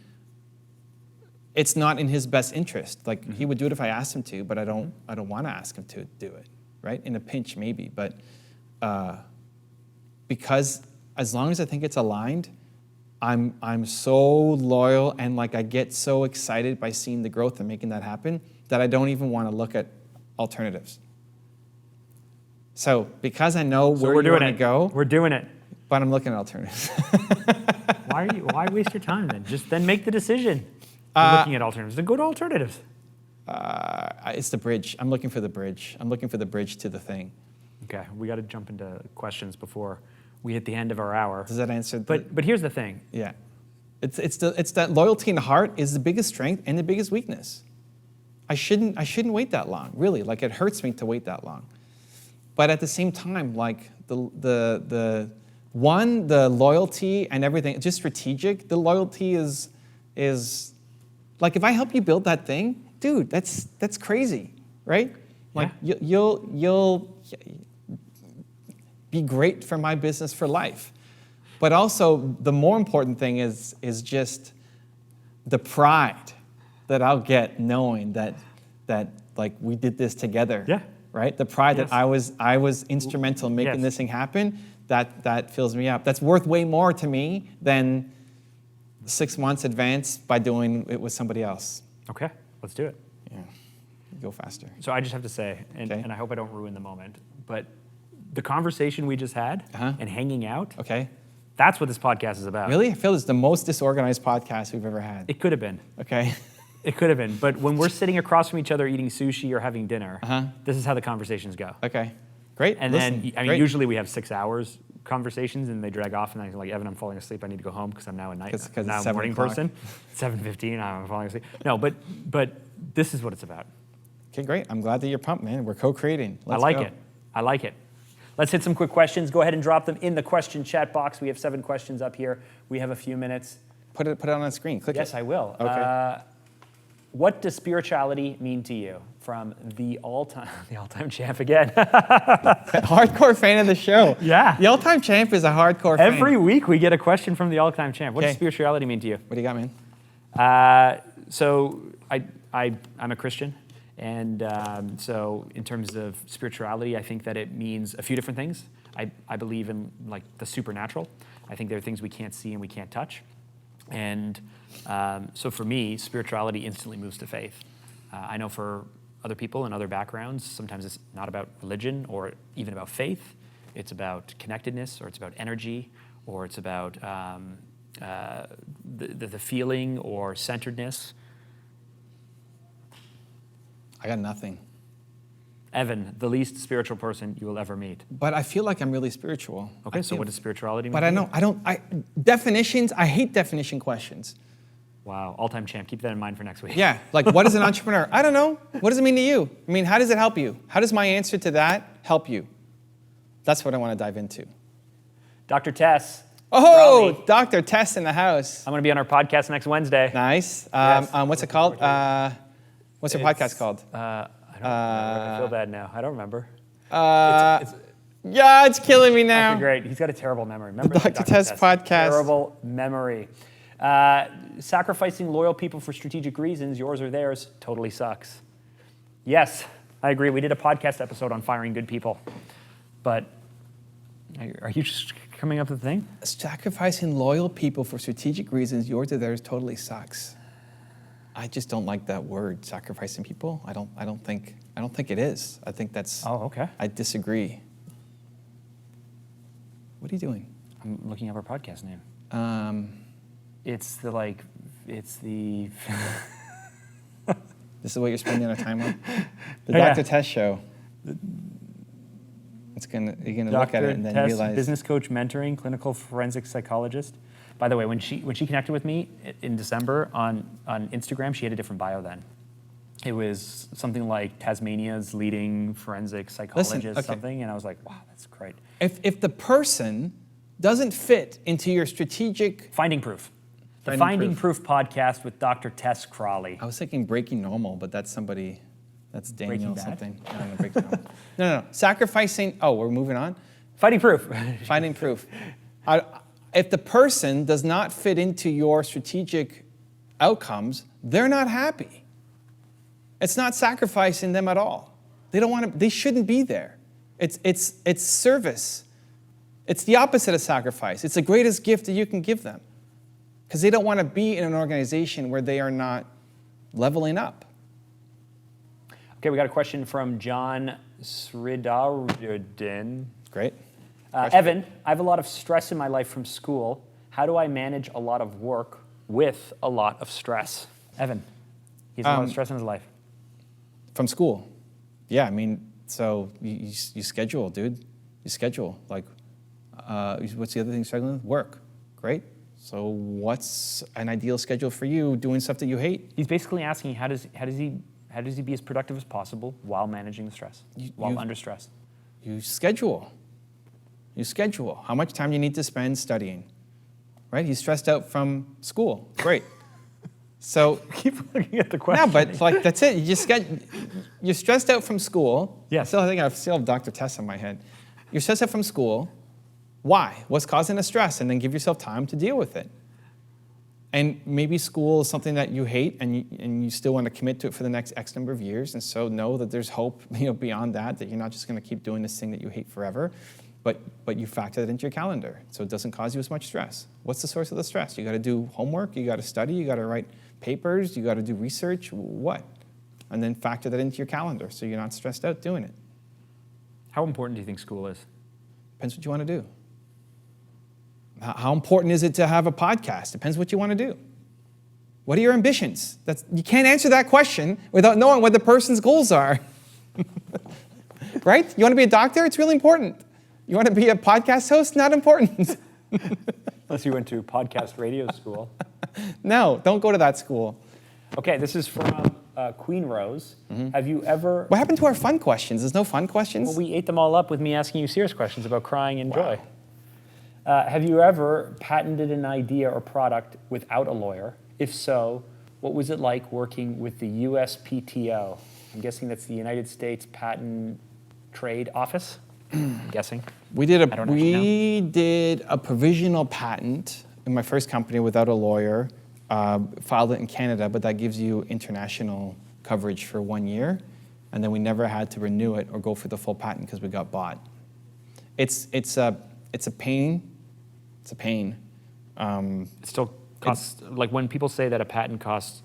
it's not in his best interest. Like he would do it if I asked him to, but I don't want to ask him to do it, right? In a pinch, maybe, but because as long as I think it's aligned, I'm so loyal and like I get so excited by seeing the growth and making that happen that I don't even want to look at alternatives. So because I know where you want to go, we're doing it. But I'm looking at alternatives. Why waste your time then? Just then make the decision. You're looking at alternatives. Then go to alternatives. It's the bridge. I'm looking for the bridge. I'm looking for the bridge to the thing. Okay, we got to jump into questions before we hit the end of our hour. Does that answer? But here's the thing. Yeah, it's that loyalty in the heart is the biggest strength and the biggest weakness. I shouldn't wait that long. Really, like it hurts me to wait that long. But at the same time, like the loyalty and everything, just strategic. The loyalty is like if I help you build that thing, dude, that's crazy, right? Like you'll be great for my business for life. But also the more important thing is just the pride that I'll get knowing that like we did this together. Yeah. right? The pride Yes. that I was instrumental in making Yes. this thing happen, that fills me up. That's worth way more to me than 6 months advance by doing it with somebody else. Okay, let's do it. Yeah, go faster. So I just have to say, and, Okay. and I hope I don't ruin the moment, but the conversation we just had and hanging out, Okay. that's what this podcast is about. Really? I feel it's the most disorganized podcast we've ever had. It could have been. Okay. It could have been. But when we're sitting across from each other eating sushi or having dinner, this is how the conversations go. Okay. Great. And Listen, then, I mean, great. usually we have 6 hours conversations and they drag off and I'm like, Evan, I'm falling asleep. I need to go home because I'm now a night, 'Cause now it's a 7 morning o'clock. person. 7:15, I'm falling asleep. No, but this is what it's about. Okay, great. I'm glad that you're pumped, man. We're co-creating. I like it. I like it. Let's hit some quick questions. Go ahead and drop them in the question chat box. We have 7 questions up here. We have a few minutes. Put it on the screen. Click it. Yes, I will. Okay. What does spirituality mean to you? From the all-time champ again. Hardcore fan of the show. Yeah. The all-time champ is a hardcore fan. Every week we get a question from the all-time champ. What does Okay. spirituality mean to you? What do you got, man? So I'm a Christian, and so in terms of spirituality, I think that it means a few different things. I believe in like the supernatural. I think there are things we can't see and we can't touch, and so for me, spirituality instantly moves to faith. I know for other people in other backgrounds, sometimes it's not about religion or even about faith. It's about connectedness, or it's about energy, or it's about the feeling or centeredness. I got nothing. Evan, the least spiritual person you will ever meet. But I feel like I'm really spiritual. Okay, so what does spirituality mean? But definitions, I hate definition questions. Wow, all-time champ. Keep that in mind for next week. Yeah, like what is an entrepreneur? I don't know. What does it mean to you? I mean, how does it help you? How does my answer to that help you? That's what I want to dive into. Dr. Tess. Oh, Raleigh. Dr. Tess in the house. I'm going to be on our podcast next Wednesday. Nice. Yes. What's it called? What's your podcast called? I don't remember. I feel bad now. I don't remember. Yeah, it's killing me now. Okay, great. He's got a terrible memory. Remember The Dr. Tess podcast. Terrible memory. Sacrificing loyal people for strategic reasons, yours or theirs, totally sucks. Yes, I agree. We did a podcast episode on firing good people. But are you just coming up with the thing? Sacrificing loyal people for strategic reasons, yours or theirs, totally sucks. I just don't like that word, sacrificing people. I don't think it is. I think that's. Oh, okay. I disagree. What are you doing? I'm looking up our podcast name. It's the. This is what you're spending our time on. The Yeah. Dr. Tess show. You're gonna look at it and then Tess, realize. business coach, mentoring, clinical forensic psychologist. By the way, when she connected with me in December on Instagram, she had a different bio then. It was something like Tasmania's leading forensic psychologist, okay. something, and I was like, wow, that's great. If the person doesn't fit into your strategic. Finding Proof. The Finding Finding Proof podcast with Dr. Tess Crawley. I was thinking Breaking Normal, but that's somebody. That's Daniel Breaking Bad? something. No, Breaking Normal. No. Sacrificing. Oh, we're moving on. Finding Proof. Finding Proof. If the person does not fit into your strategic outcomes, they're not happy. It's not sacrificing them at all. They don't want to. They shouldn't be there. It's service. It's the opposite of sacrifice. It's the greatest gift that you can give them, because they don't want to be in an organization where they are not leveling up. Okay, we got a question from John Sridardin. Great. Evan, I have a lot of stress in my life from school. How do I manage a lot of work with a lot of stress? Evan, he has a lot of stress in his life. From school. Yeah, I mean, so you schedule, dude. You schedule. Like, what's the other thing you're struggling with? Work. Great. So what's an ideal schedule for you doing stuff that you hate? He's basically asking how does he be as productive as possible while managing the stress, while under stress? You schedule. You schedule. How much time you need to spend studying. Right? He's stressed out from school. Great. So Keep looking at the question. no, but like that's it. You just you're stressed out from school. Yes. I still have Dr. Tess in my head. You're stressed out from school. Why? What's causing the stress? And then give yourself time to deal with it. And maybe school is something that you hate and you still want to commit to it for the next X number of years. And so know that there's hope, beyond that you're not just going to keep doing this thing that you hate forever, but you factor that into your calendar so it doesn't cause you as much stress. What's the source of the stress? You got to do homework, you got to study, you got to write papers, you got to do research, what? And then factor that into your calendar so you're not stressed out doing it. How important do you think school is? Depends what you want to do. How important is it to have a podcast? Depends what you want to do. What are your ambitions? You can't answer that question without knowing what the person's goals are. Right? You want to be a doctor? It's really important. You want to be a podcast host? Not important. Unless you went to podcast radio school. No, don't go to that school. Okay, this is from Queen Rose. Have you ever... What happened to our fun questions? There's no fun questions? Well, we ate them all up with me asking you serious questions about crying and joy. Have you ever patented an idea or product without a lawyer? If so, what was it like working with the USPTO? I'm guessing that's the United States Patent Trade Office. I'm guessing. We did a provisional patent in my first company without a lawyer. Filed it in Canada, but that gives you international coverage for 1 year, and then we never had to renew it or go for the full patent because we got bought. It's a pain. It's a pain. It still costs, like when people say that a patent costs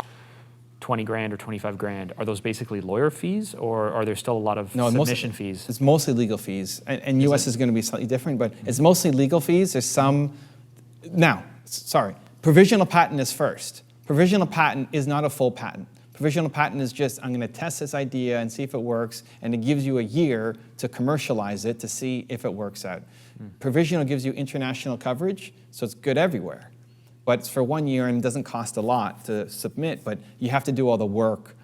20 grand or 25 grand, are those basically lawyer fees, or are there still a lot of submission fees? It's mostly legal fees, and US is going to be slightly different, but it's mostly legal fees. There's some, provisional patent is first. Provisional patent is not a full patent. Provisional patent is just, I'm going to test this idea and see if it works, and it gives you a year to commercialize it to see if it works out. Provisional gives you international coverage, so it's good everywhere. But it's for 1 year and it doesn't cost a lot to submit, but you have to do all the work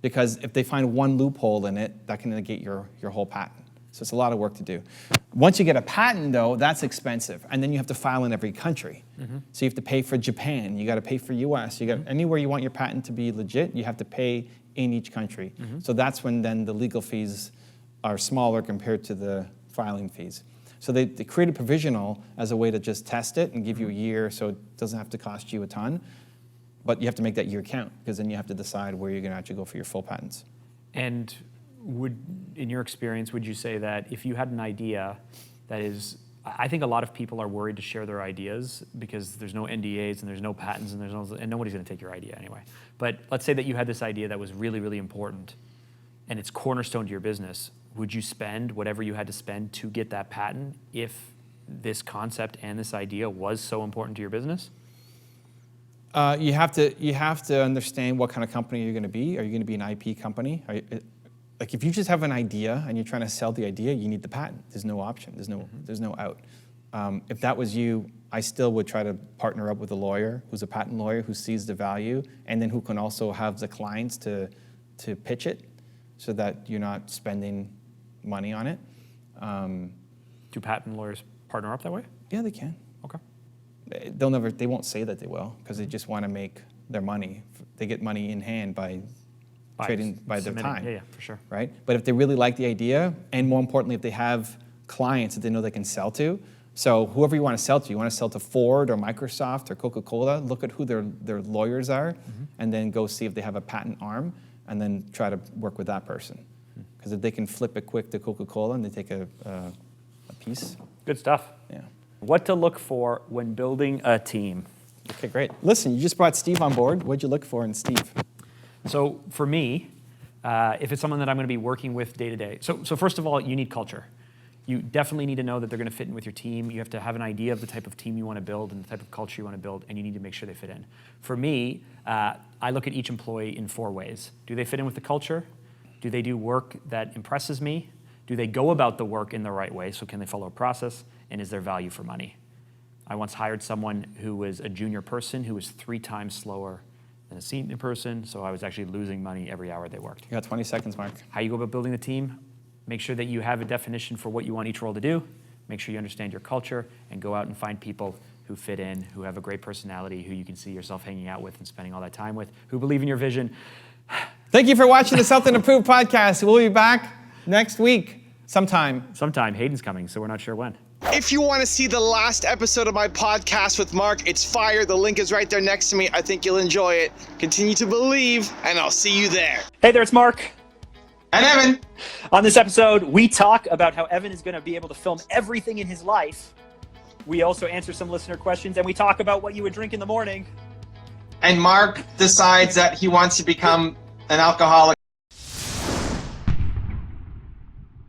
because if they find one loophole in it, that can negate your whole patent. So it's a lot of work to do. Once you get a patent, though, that's expensive, and then you have to file in every country. So you have to pay for Japan, you got to pay for US, you got anywhere you want your patent to be legit, you have to pay in each country. So that's when then the legal fees are smaller compared to the filing fees. So they created provisional as a way to just test it and give you a year so it doesn't have to cost you a ton, but you have to make that year count because then you have to decide where you're going to actually go for your full patents. And in your experience, would you say that if you had an idea that is, I think a lot of people are worried to share their ideas because there's no NDAs and there's no patents and and nobody's going to take your idea anyway. But let's say that you had this idea that was really, really important and it's cornerstone to your business. Would you spend whatever you had to spend to get that patent if this concept and this idea was so important to your business? You have to understand what kind of company you're going to be. Are you going to be an IP company? Like if you just have an idea and you're trying to sell the idea, you need the patent. There's no option. There's no out. If that was you, I still would try to partner up with a lawyer who's a patent lawyer who sees the value and then who can also have the clients to pitch it so that you're not spending money on it. Do patent lawyers partner up that way? Yeah, they can. Okay. They won't say that they will because they just want to make their money. They get money in hand by trading by their time. Yeah, for sure. Right? But if they really like the idea, and more importantly, if they have clients that they know they can sell to, so whoever you want to sell to, you want to sell to Ford or Microsoft or Coca-Cola, look at who their lawyers are, and then go see if they have a patent arm, and then try to work with that person. Because if they can flip it quick to Coca-Cola and they take a piece. Good stuff. Yeah. What to look for when building a team. Okay, great. Listen, you just brought Steve on board. What'd you look for in Steve? So for me, if it's someone that I'm going to be working with day to day, so first of all, you need culture. You definitely need to know that they're going to fit in with your team. You have to have an idea of the type of team you want to build and the type of culture you want to build, and you need to make sure they fit in. For me, I look at each employee in 4 ways. Do they fit in with the culture? Do they do work that impresses me? Do they go about the work in the right way? So can they follow a process? And is there value for money? I once hired someone who was a junior person who was 3 times slower than a senior person, so I was actually losing money every hour they worked. You got 20 seconds, Mark. How you go about building the team? Make sure that you have a definition for what you want each role to do. Make sure you understand your culture, and go out and find people who fit in, who have a great personality, who you can see yourself hanging out with and spending all that time with, who believe in your vision. Thank you for watching the Something to Prove podcast. We'll be back next week sometime. Sometime. Hayden's coming, so we're not sure when. If you want to see the last episode of my podcast with Mark, it's fire. The link is right there next to me. I think you'll enjoy it. Continue to believe, and I'll see you there. Hey there, it's Mark. And Evan. On this episode, we talk about how Evan is going to be able to film everything in his life. We also answer some listener questions, and we talk about what you would drink in the morning. And Mark decides that he wants to become an alcoholic.